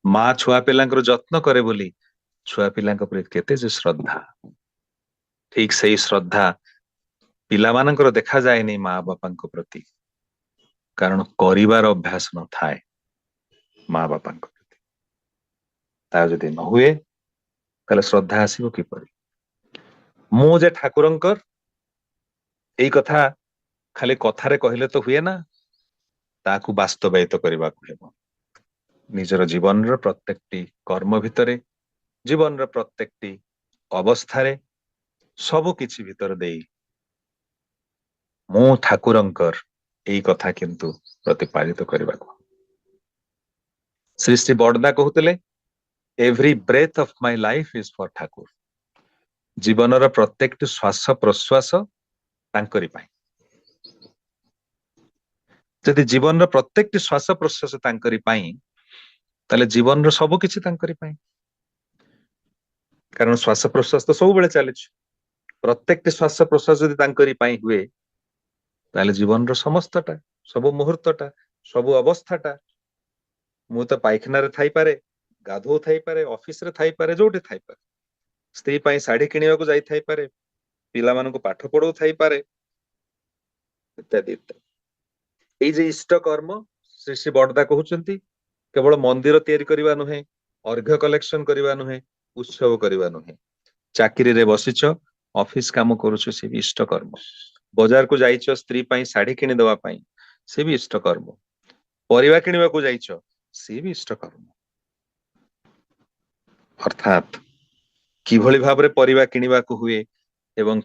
ମା ଛୁଆ ପିଲାଙ୍କର ଯତ୍ନ କରେ ବୋଲି ଛୁଆ ପିଲାଙ୍କ ପ୍ରତି କେତେ ଯେ ଶ୍ରଦ୍ଧା। ଠିକ ସେଇ ଶ୍ରଦ୍ଧା ପିଲାମାନଙ୍କର ଦେଖାଯାଏନି ମା ବାପାଙ୍କ ପ୍ରତି, କାରଣ କରିବାର ଅଭ୍ୟାସ ନଥାଏ ମା ବାପାଙ୍କ ପ୍ରତି। ତା ଯଦି ନ ହୁଏ ତାହେଲେ ଶ୍ରଦ୍ଧା ଆସିବ କିପରି? ମୁଁ ଯେ ଠାକୁରଙ୍କର, ଏଇ କଥା ଖାଲି କଥାରେ କହିଲେ ତ ହୁଏ ନା, ତାକୁ ବାସ୍ତବାୟିତ କରିବାକୁ ହେବ। ନିଜର ଜୀବନର ପ୍ରତ୍ୟେକଟି କର୍ମ ଭିତରେ, ଜୀବନର ପ୍ରତ୍ୟେକଟି ଅବସ୍ଥାରେ, ସବୁ କିଛି ଭିତର ଦେଇ ମୁଁ ଠାକୁରଙ୍କର, ଏଇ କଥା କିନ୍ତୁ ପ୍ରତିପାଳିତ କରିବାକୁ। ଶ୍ରୀ ଶ୍ରୀ ବଡ଼ଦା କହୁଥିଲେ every breath of my life is for Thakur. ଜୀବନର ପ୍ରତ୍ୟେକଟି ଶ୍ୱାସ ପ୍ରଶ୍ୱାସ ତାଙ୍କରି ପାଇଁ। ଯଦି ଜୀବନର ପ୍ରତ୍ୟେକଟି ଶ୍ୱାସ ପ୍ରଶ୍ୱାସ ତାଙ୍କରି ପାଇଁ, ତାହେଲେ ଜୀବନର ସବୁ କିଛି ତାଙ୍କରି ପାଇଁ। କାରଣ ଶ୍ୱାସ ପ୍ରଶ୍ୱାସ ତ ସବୁବେଳେ ଚାଲିଛି, ପ୍ରତ୍ୟେକଟି ଶ୍ୱାସ ପ୍ରଶ୍ୱାସ ଯଦି ତାଙ୍କରି ପାଇଁ ହୁଏ, ତାହେଲେ ଜୀବନର ସମସ୍ତଟା, ସବୁ ମୁହୂର୍ତ୍ତଟା, ସବୁ ଅବସ୍ଥାଟା, ମୁଁ ତ ପାଇଖାନାରେ ଥାଇପାରେ, ଗାଧୋଉ ଥାଇପାରେ, ଅଫିସରେ ଥାଇପାରେ, ଯୋଉଠି ଥାଇପାରେ, ସ୍ତ୍ରୀ ପାଇଁ ଶାଢୀ କିଣିବାକୁ ଯାଇଥାଇପାରେ, ପିଲାମାନଙ୍କୁ ପାଠ ପଢଉ ଥାଇପାରେ, ଇତ୍ୟାଦି ଇତ୍ୟାଦି। ଏଇ ଯେ ଇଷ୍ଟ କର୍ମ, ଶ୍ରୀ ଶ୍ରୀ ବଡ଼ଦା କହୁଛନ୍ତି କେବଳ ମନ୍ଦିର ତିଆରି କରିବା ନୁହେଁ, ଅର୍ଘ୍ୟ କଲେକ୍ସନ କରିବା ନୁହେଁ, ଉତ୍ସବ କରିବା ନୁହେଁ, ଚାକିରିରେ ବସିଛ, ଅଫିସ କାମ କରୁଛ, ସେ ବି ଇଷ୍ଟ କର୍ମ। ବଜାରକୁ ଯାଇଛ ସ୍ତ୍ରୀ ପାଇଁ ଶାଢୀ କିଣିଦବା ପାଇଁ, ସେ ବି ଇଷ୍ଟ କର୍ମ। ପରିବା କିଣିବାକୁ ଯାଇଛ, ସେ ବି ଇଷ୍ଟ କର୍ମ। ଅର୍ଥାତ୍ କିଭଳି ଭାବରେ ପରିବା କିଣିବାକୁ ହୁଏ ଏବଂ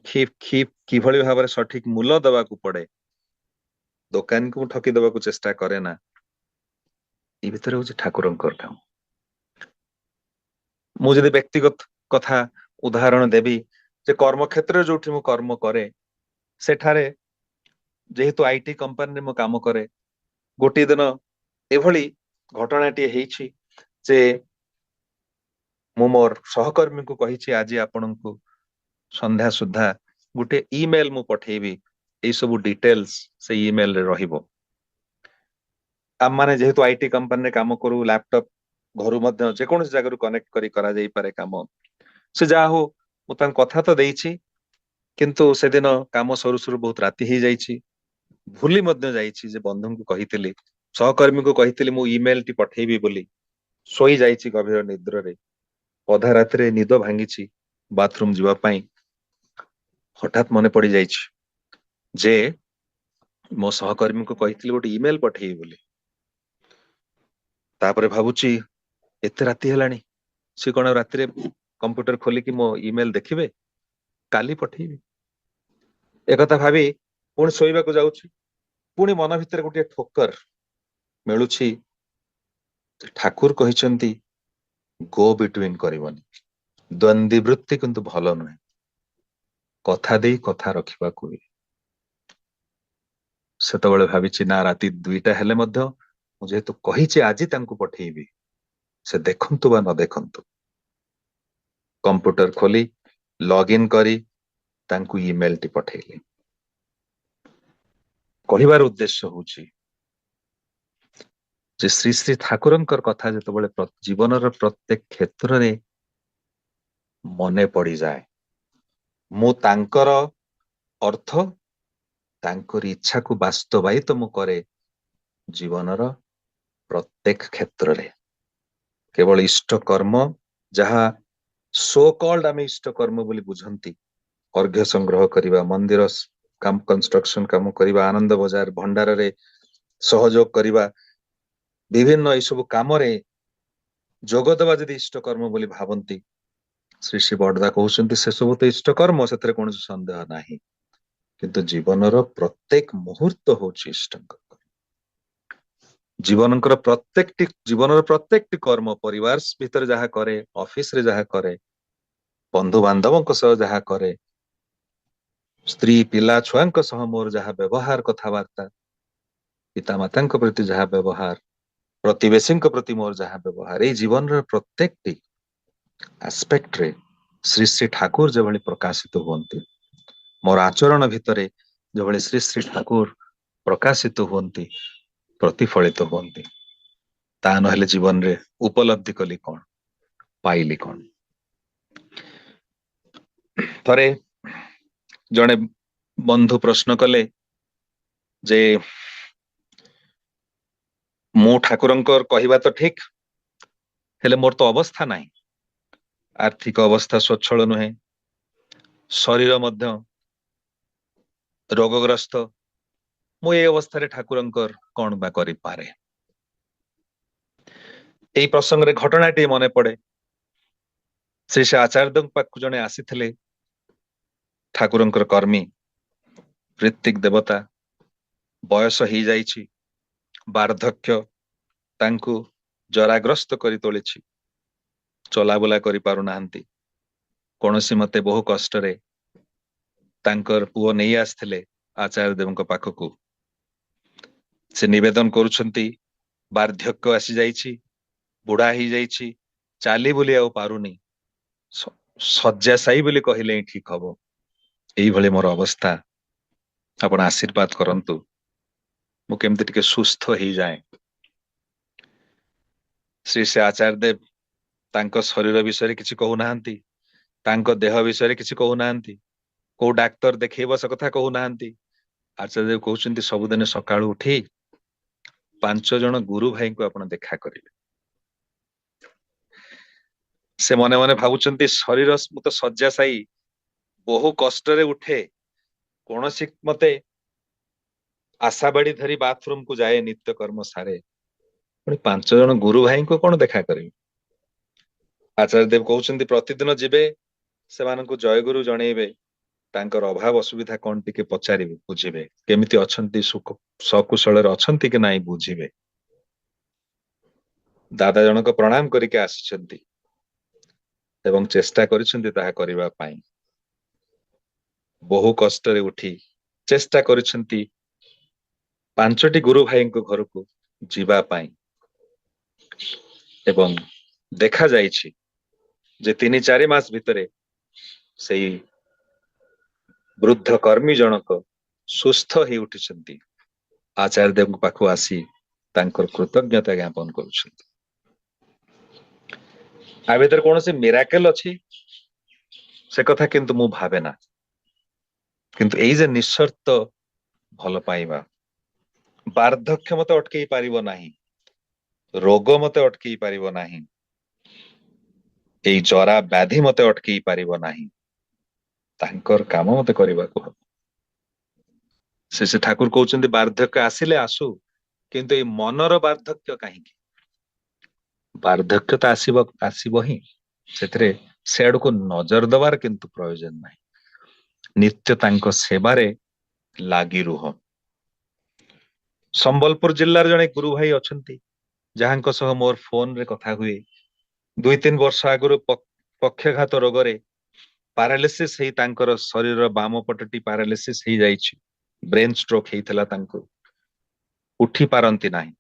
କିଭଳି ଭାବରେ ସଠିକ ମୂଲ୍ୟ ଦେବାକୁ ପଡେ, ଦୋକାନୀକୁ ମୁଁ ଠକି ଦେବାକୁ ଚେଷ୍ଟା କରେ ନା। ଏ ଭିତରେ ହଉଛି ଠାକୁରଙ୍କର କାମ। ମୁଁ ଯଦି ବ୍ୟକ୍ତିଗତ କଥା ଉଦାହରଣ ଦେବି, ଯେ କର୍ମକ୍ଷେତ୍ରରେ ଯୋଉଠି ମୁଁ କର୍ମ କରେ, ସେଠାରେ ଯେହେତୁ ଆଇଟି କମ୍ପାନୀରେ ମୁଁ କାମ କରେ, ଗୋଟିଏ ଦିନ ଏଭଳି ଘଟଣାଟିଏ ହେଇଛି ଯେ ମୁଁ ମୋର ସହକର୍ମୀଙ୍କୁ କହିଛି ଆଜି ଆପଣଙ୍କୁ ସନ୍ଧ୍ୟା ସୁଦ୍ଧା ଗୋଟେ ଇମେଲ ମୁଁ ପଠେଇବି, ଏଇ ସବୁ ଡିଟେଲ୍ସ ସେଇ ଇମେଲରେ ରହିବ। ଆମମାନେ ଯେହେତୁ ଆଇଟି କମ୍ପାନୀରେ କାମ କରୁ, ଲ୍ୟାପଟପ ଘରୁ ମଧ୍ୟ ଯେକୌଣସି ଜାଗାରୁ କନେକ୍ଟ କରି କରାଯାଇପାରେ କାମ। ସେ ଯାହା ହଉ ମୁଁ ତାଙ୍କ କଥା ତ ଦେଇଛି, କିନ୍ତୁ ସେଦିନ କାମ ସରୁ ସରୁ ବହୁତ ରାତି ହେଇଯାଇଛି। ଭୁଲି ମଧ୍ୟ ଯାଇଛି ଯେ ବନ୍ଧୁଙ୍କୁ କହିଥିଲି, ସହକର୍ମୀଙ୍କୁ କହିଥିଲି ମୁଁ ଇମେଲଟି ପଠେଇବି ବୋଲି। ଶୋଇ ଯାଇଛି ଗଭୀର ନିଦ୍ରରେ, ଅଧା ରାତିରେ ନିଦ ଭାଙ୍ଗିଛି ବାଥରୁମ ଯିବା ପାଇଁ। ହଠାତ୍ ମନେ ପଡି ଯାଇଛି ଯେ ମୋ ସହକର୍ମୀଙ୍କୁ କହିଥିଲି ଗୋଟେ ଇମେଲ ପଠେଇବି ବୋଲି। ତାପରେ ଭାବୁଛି ଏତେ ରାତି ହେଲାଣି, ସେ କଣ ରାତିରେ କମ୍ପ୍ୟୁଟର ଖୋଲିକି ମୋ ଇମେଲ ଦେଖିବେ? କାଲି ପଠେଇବି। एकथा ଭାବି ପୁଣି ଶୋଇବାକୁ ଯାଉଛି। ପୁଣି ମନ ଭିତରେ ଗୋଟିଏ ଠୋକର ମିଳୁଛି। ଠାକୁର କହିଛନ୍ତି ଗୋ ବିଟୁଇନ କରିବନି। ଦ୍ୱନ୍ଦ୍ୱୀ ବୃତ୍ତି କିନ୍ତୁ ଭଲ ନୁହେଁ। କଥା ଦେଇ କଥା ରଖିବାକୁ ହୁଏ। ସେତେବେଳେ ଭାବିଛି ନା, ରାତି 2ଟା ହେଲେ ମଧ୍ୟ ମୁଁ ଯେହେତୁ କହିଛି ଆଜି ତାଙ୍କୁ ପଠେଇବି, ସେ ଦେଖନ୍ତୁ ବା ନ ଦେଖନ୍ତୁ, କମ୍ପ୍ୟୁଟର ଖୋଲି ଲଗ ଇନ କରି ତାଙ୍କୁ ଇମେଲଟି ପଠେଇଲି। କହିବାର ଉଦ୍ଦେଶ୍ୟ ହଉଛି ଯେ ଶ୍ରୀ ଶ୍ରୀ ଠାକୁରଙ୍କର କଥା ଯେତେବେଳେ ଜୀବନର ପ୍ରତ୍ୟେକ କ୍ଷେତ୍ରରେ ମନେ ପଡିଯାଏ, ମୁଁ ତାଙ୍କର ଅର୍ଥ, ତାଙ୍କର ଇଚ୍ଛାକୁ ବାସ୍ତବାୟିତ ମୁଁ କରେ ଜୀବନର ପ୍ରତ୍ୟେକ କ୍ଷେତ୍ରରେ। କେବଳ ଇଷ୍ଟ କର୍ମ, ଯାହା ସୋ କଲ୍ଡ ଆମେ ଇଷ୍ଟ କର୍ମ ବୋଲି ବୁଝନ୍ତି, ଅର୍ଘ୍ୟ ସଂଗ୍ରହ କରିବା, ମନ୍ଦିର କାମ, କନଷ୍ଟ୍ରକ୍ସନ କାମ କରିବା, ଆନନ୍ଦ ବଜାର ଭଣ୍ଡାରରେ ସହଯୋଗ କରିବା, ବିଭିନ୍ନ ଏସବୁ କାମରେ ଯୋଗ ଦେବା ଯଦି ଇଷ୍ଟ କର୍ମ ବୋଲି ଭାବନ୍ତି, ଶ୍ରୀ ଶ୍ରୀ ବଡ଼ଦା କହୁଛନ୍ତି ସେସବୁ ତ ଇଷ୍ଟ କର୍ମ, ସେଥିରେ କୌଣସି ସନ୍ଦେହ ନାହିଁ। କିନ୍ତୁ ଜୀବନର ପ୍ରତ୍ୟେକ ମୁହୂର୍ତ୍ତ ହଉଛି ଇଷ୍ଟଙ୍କ କର୍ମ। ଜୀବନର ପ୍ରତ୍ୟେକଟି କର୍ମ, ପରିବାର ଭିତରେ ଯାହା କରେ, ଅଫିସରେ ଯାହା କରେ, ବନ୍ଧୁ ବାନ୍ଧବଙ୍କ ସହ ଯାହା କରେ, ସ୍ତ୍ରୀ ପିଲା ଛୁଆଙ୍କ ସହ ମୋର ଯାହା ବ୍ୟବହାର, କଥାବାର୍ତ୍ତା, ପିତାମାତାଙ୍କ ପ୍ରତି ଯାହା ବ୍ୟବହାର, ପ୍ରତିବେଶୀଙ୍କ ପ୍ରତି ମୋର ଯାହା ବ୍ୟବହାର, ଏଇ ଜୀବନର ପ୍ରତ୍ୟେକଟି ଆସ୍ପେକ୍ଟରେ ଶ୍ରୀ ଶ୍ରୀ ଠାକୁର ଯେଭଳି ପ୍ରକାଶିତ ହୁଅନ୍ତି, ମୋର ଆଚରଣ ଭିତରେ ଯେଭଳି ଶ୍ରୀ ଶ୍ରୀ ଠାକୁର ପ୍ରକାଶିତ ହୁଅନ୍ତି, ପ୍ରତିଫଳିତ ହୁଅନ୍ତି, ତା ନହେଲେ ଜୀବନରେ ଉପଲବ୍ଧି କଲି କଣ, ପାଇଲି କଣ? ଥରେ ଜଣେ ବନ୍ଧୁ ପ୍ରଶ୍ନ କଲେ ଯେ ମୁଁ ଠାକୁରଙ୍କର କହିବା ତ ଠିକ, ହେଲେ ମୋର ତ ଅବସ୍ଥା ନାହିଁ, ଆର୍ଥିକ ଅବସ୍ଥା ସ୍ୱଚ୍ଛଳ ନୁହେଁ, ଶରୀର ମଧ୍ୟ ରୋଗଗ୍ରସ୍ତ, ମୁଁ এই ଅବସ୍ଥାରେ ଠାକୁରଙ୍କର କଣ ବା କରିପାରେ? এই ପ୍ରସଙ୍ଗରେ ଘଟଣାଟିଏ ମନେ ପଡେ। ଶ୍ରୀ ଶ୍ରୀ ଆଚାର୍ଯ୍ୟଙ୍କ ପାଖକୁ ଜଣେ ଆସିଥିଲେ, ଠାକୁରଙ୍କର କର୍ମୀ, ଋତ୍ବିକ ଦେବତା, ବୟସ ହେଇଯାଇଛି, ବାର୍ଦ୍ଧକ୍ୟ ତାଙ୍କୁ ଜରାଗ୍ରସ୍ତ କରି ତୋଳିଛି, ଚଲାବୁଲା କରିପାରୁନାହାନ୍ତି। କୌଣସି ମତେ ବହୁ କଷ୍ଟରେ ତାଙ୍କର ପୁଅ ନେଇ ଆସିଥିଲେ ଆଚାର୍ଯ୍ୟ ଦେବଙ୍କ ପାଖକୁ। ସେ ନିବେଦନ କରୁଛନ୍ତି, ବାର୍ଦ୍ଧକ୍ୟ ଆସିଯାଇଛି, ବୁଢା ହେଇଯାଇଛି, ଚାଲି ବୁଲି ଆଉ ପାରୁନି, ଶଯ୍ୟାଶାୟୀ ବୋଲି କହିଲେ ହିଁ ଠିକ ହବ, ଏଇଭଳି ମୋର ଅବସ୍ଥା, ଆପଣ ଆଶୀର୍ବାଦ କରନ୍ତୁ, ମୁଁ କେମିତି ଟିକେ ସୁସ୍ଥ ହେଇଯାଏ। ଶ୍ରୀ ଶ୍ରୀ ଆଚାର୍ଯ୍ୟ ଦେବ ତାଙ୍କ ଶରୀର ବିଷୟରେ କିଛି କହୁନାହାନ୍ତି, ତାଙ୍କ ଦେହ ବିଷୟରେ କିଛି କହୁନାହାନ୍ତି, କୋଉ ଡାକ୍ତର ଦେଖେଇବ ସେ କଥା କହୁନାହାନ୍ତି। ଆଚାର୍ଯ୍ୟ ଦେବ କହୁଛନ୍ତି ସବୁଦିନ ସକାଳୁ ଉଠି 5 ଜଣ ଗୁରୁ ଭାଇଙ୍କୁ ଆପଣ ଦେଖା କରିବେ। ସେ ମନେ ମନେ ଭାବୁଛନ୍ତି ଶରୀର ମୁଁ ତ ଶଯ୍ୟାଶାୟୀ, ବହୁ କଷ୍ଟରେ ଉଠେ, କୌଣସି ମତେ ଆଶା ବାଡି ଧରି ବାଥରୁମ କୁ ଯାଏ, ନିତ୍ୟ କର୍ମ ସାରେ, ପୁଣି 5 ଜଣ ଗୁରୁ ଭାଇଙ୍କୁ କଣ ଦେଖା କରିବି? ଆଚାର୍ଯ୍ୟ ଦେବ କହୁଛନ୍ତି ପ୍ରତିଦିନ ଯିବେ, ସେମାନଙ୍କୁ ଜୟଗୁରୁ ଜଣେଇବେ, ତାଙ୍କର ଅଭାବ ଅସୁବିଧା କଣ ଟିକେ ପଚାରିବେ, ବୁଝିବେ, କେମିତି ଅଛନ୍ତି, ସକୁଶଳରେ ଅଛନ୍ତି କି ନାଇଁ ବୁଝିବେ। ଦାଦା ଜଣକ ପ୍ରଣାମ କରିକି ଆସିଛନ୍ତି ଏବଂ ଚେଷ୍ଟା କରିଛନ୍ତି ତାହା କରିବା ପାଇଁ। ବହୁ କଷ୍ଟରେ ଉଠି ଚେଷ୍ଟା କରିଛନ୍ତି 5ଟି ଗୁରୁ ଭାଇଙ୍କ ଘରକୁ ଯିବା ପାଇଁ, ଏବଂ ଦେଖାଯାଇଛି ଯେ 3-4 ମାସ ଭିତରେ ସେଇ ବୃଦ୍ଧ କର୍ମୀ ଜଣକ ସୁସ୍ଥ ହେଇ ଉଠିଛନ୍ତି। ଆଚାର୍ଯ୍ୟ ଦେବଙ୍କ ପାଖକୁ ଆସି ତାଙ୍କର କୃତଜ୍ଞତା ଜ୍ଞାପନ କରୁଛନ୍ତି। ଆ ଭିତରେ କୌଣସି ମିରାକେଲ ଅଛି ସେ କଥା କିନ୍ତୁ ମୁଁ ଭାବେ ନା, କିନ୍ତୁ ଏଇ ଯେ ନିଃସର୍ତ୍ତ ଭଲ ପାଇବା, ବାର୍ଦ୍ଧକ୍ୟ ମତେ ଅଟକେଇ ପାରିବ ନାହିଁ, ରୋଗ ମତେ ଅଟକେଇ ପାରିବ ନାହିଁ, ଏଇ ଜରା ବ୍ୟାଧି ମତେ ଅଟକେଇ ପାରିବ ନାହିଁ, ତାଙ୍କର କାମ ମତେ କରିବାକୁ ହବ। ସେ ଠାକୁର କହୁଛନ୍ତି ବାର୍ଦ୍ଧକ୍ୟ ଆସିଲେ ଆସୁ, କିନ୍ତୁ ଏଇ ମନର ବାର୍ଦ୍ଧକ୍ୟ କାହିଁକି? ବାର୍ଦ୍ଧକ୍ୟ ତ ଆସିବ ଆସିବ ହିଁ, ସେଥିରେ ସେ ଆଡକୁ ନଜର ଦେବାର କିନ୍ତୁ ପ୍ରୟୋଜନ ନାହିଁ। ନିତ୍ୟ ତାଙ୍କ ସେବାରେ ଲାଗି ରୁହ। ସମ୍ବଲପୁର ଜିଲ୍ଲାର ଜଣେ ଗୁରୁ ଭାଇ ଅଛନ୍ତି, ଯାହାଙ୍କ ସହ ମୋର ଫୋନରେ କଥା ହୁଏ। 2-3 ବର୍ଷ ଆଗରୁ ପକ୍ଷାଘାତ ରୋଗରେ ପାରାଲିସିସ୍ ହେଇ ତାଙ୍କର ଶରୀରର ବାମ ପଟଟି ପାରାଲିସିସ୍ ହେଇଯାଇଛି। ବ୍ରେନ ଷ୍ଟ୍ରୋକ ହେଇଥିଲା ତାଙ୍କୁ, ଉଠି ପାରନ୍ତି ନାହିଁ,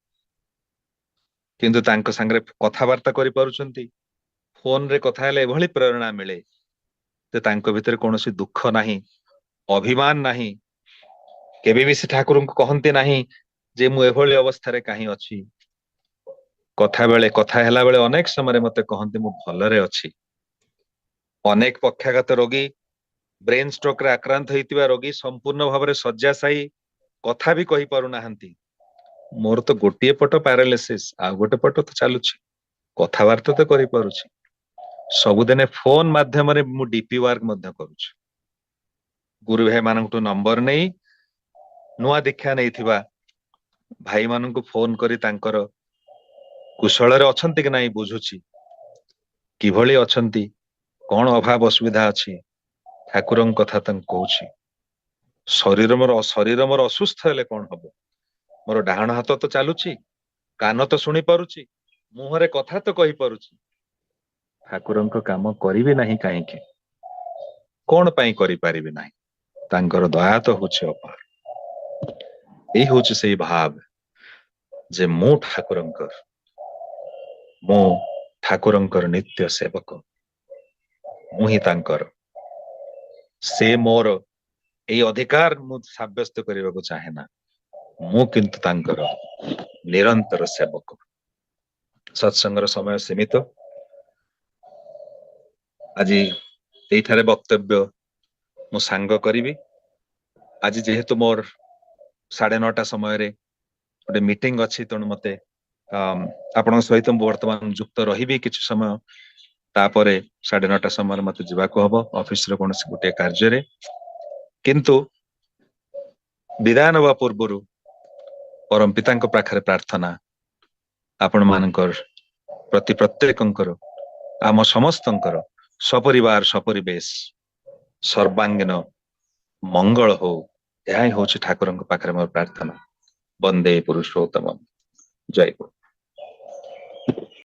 କିନ୍ତୁ ତାଙ୍କ ସାଙ୍ଗରେ କଥାବାର୍ତ୍ତା କରିପାରୁଛନ୍ତି। ଫୋନରେ କଥା ହେଲେ ଏଭଳି ପ୍ରେରଣା ମିଳେ ଯେ ତାଙ୍କ ଭିତରେ କୌଣସି ଦୁଃଖ ନାହିଁ, ଅଭିମାନ ନାହିଁ। କେବେ ବି ସେ ଠାକୁରଙ୍କୁ କହନ୍ତି ନାହିଁ ଯେ ମୁଁ ଏଭଳି ଅବସ୍ଥାରେ କାହିଁ ଅଛି। କଥା ହେଲା ବେଳେ ଅନେକ ସମୟରେ ମତେ କହନ୍ତି ମୁଁ ଭଲରେ ଅଛି। ଅନେକ ପକ୍ଷାଘାତ ରୋଗୀ, ବ୍ରେନ ଷ୍ଟ୍ରୋକ ରେ ଆକ୍ରାନ୍ତ ହେଇଥିବା ରୋଗୀ ସମ୍ପୂର୍ଣ୍ଣ ଭାବରେ ଶଯ୍ୟାଶାୟୀ, କଥା ବି କହି ପାରୁନାହାନ୍ତି। ମୋର ତ ଗୋଟିଏ ପଟ ପାରାଲିସିସ୍, ଆଉ ଗୋଟେ ପଟ ତ ଚାଲୁଛି, କଥାବାର୍ତ୍ତା ତ କରିପାରୁଛି। ସବୁଦିନେ ଫୋନ ମାଧ୍ୟମରେ ମୁଁ ଡିପି ୱାର୍କ ମଧ୍ୟ କରୁଛି। ଗୁରୁ ଭାଇ ମାନଙ୍କଠୁ ନମ୍ବର ନେଇ ନୂଆ ଦୀକ୍ଷା ନେଇଥିବା ଭାଇମାନଙ୍କୁ ଫୋନ କରି ତାଙ୍କର କୁଶଳରେ ଅଛନ୍ତି କି ନାହିଁ ବୁଝୁଛି, କିଭଳି ଅଛନ୍ତି, କଣ ଅଭାବ ଅସୁବିଧା ଅଛି, ଠାକୁରଙ୍କ କଥା ତାଙ୍କୁ କହୁଛି। ଶରୀର ମୋର ଅସୁସ୍ଥ ହେଲେ କଣ ହବ? ମୋର ଡାହାଣ ହାତ ତ ଚାଲୁଛି, କାନ ତ ଶୁଣି ପାରୁଛି, ମୁହଁରେ କଥା ତ କହିପାରୁଛି। ଠାକୁରଙ୍କ କାମ କରିବି ନାହିଁ କାହିଁକି? କଣ ପାଇଁ କରିପାରିବି ନାହିଁ? ତାଙ୍କର ଦୟା ତ ହଉଛି ଅପାର। ଏଇ ହଉଛି ସେଇ ଭାବ ଯେ ମୁଁ ଠାକୁରଙ୍କର ନିତ୍ୟ ସେବକ, ମୁଁ ହିଁ ତାଙ୍କର। ସେ ମୋର ଏଇ ଅଧିକାର ମୁଁ ସାବ୍ୟସ୍ତ କରିବାକୁ ଚାହେଁ ନା, ମୁଁ କିନ୍ତୁ ତାଙ୍କର ନିରନ୍ତର ସେବକ। ସତ୍ସଙ୍ଗର ସମୟ ସୀମିତ। ଆଜି ଏଇଠାରେ ବକ୍ତବ୍ୟ ମୁଁ ସାଙ୍ଗ କରିବି। ଆଜି ଯେହେତୁ ମୋର 9:30 ସମୟରେ ଗୋଟେ ମିଟିଂ ଅଛି, ତେଣୁ ମତେ ଆପଣଙ୍କ ସହିତ ମୁଁ ବର୍ତ୍ତମାନ ଯୁକ୍ତ ରହିବି କିଛି ସମୟ। ତାପରେ 9:30 ସମୟରେ ମତେ ଯିବାକୁ ହବ ଅଫିସର କୌଣସି ଗୋଟିଏ କାର୍ଯ୍ୟରେ। କିନ୍ତୁ ବିଦାୟ ନେବା ପୂର୍ବରୁ ପରମ ପିତାଙ୍କ ପାଖରେ ପ୍ରାର୍ଥନା, ଆପଣ ମାନଙ୍କର ପ୍ରତି ପ୍ରତ୍ୟେକଙ୍କର, ଆମ ସମସ୍ତଙ୍କର ସପରିବାର ସପରିବେଶ ସର୍ବାଙ୍ଗୀନ ମଙ୍ଗଳ ହଉ, ଏହା ହିଁ ହଉଛି ଠାକୁରଙ୍କ ପାଖରେ ମୋର ପ୍ରାର୍ଥନା। ବନ୍ଦେ ପୁରୁଷୋତ୍ତମ। ଜୟ ଗୁରୁ।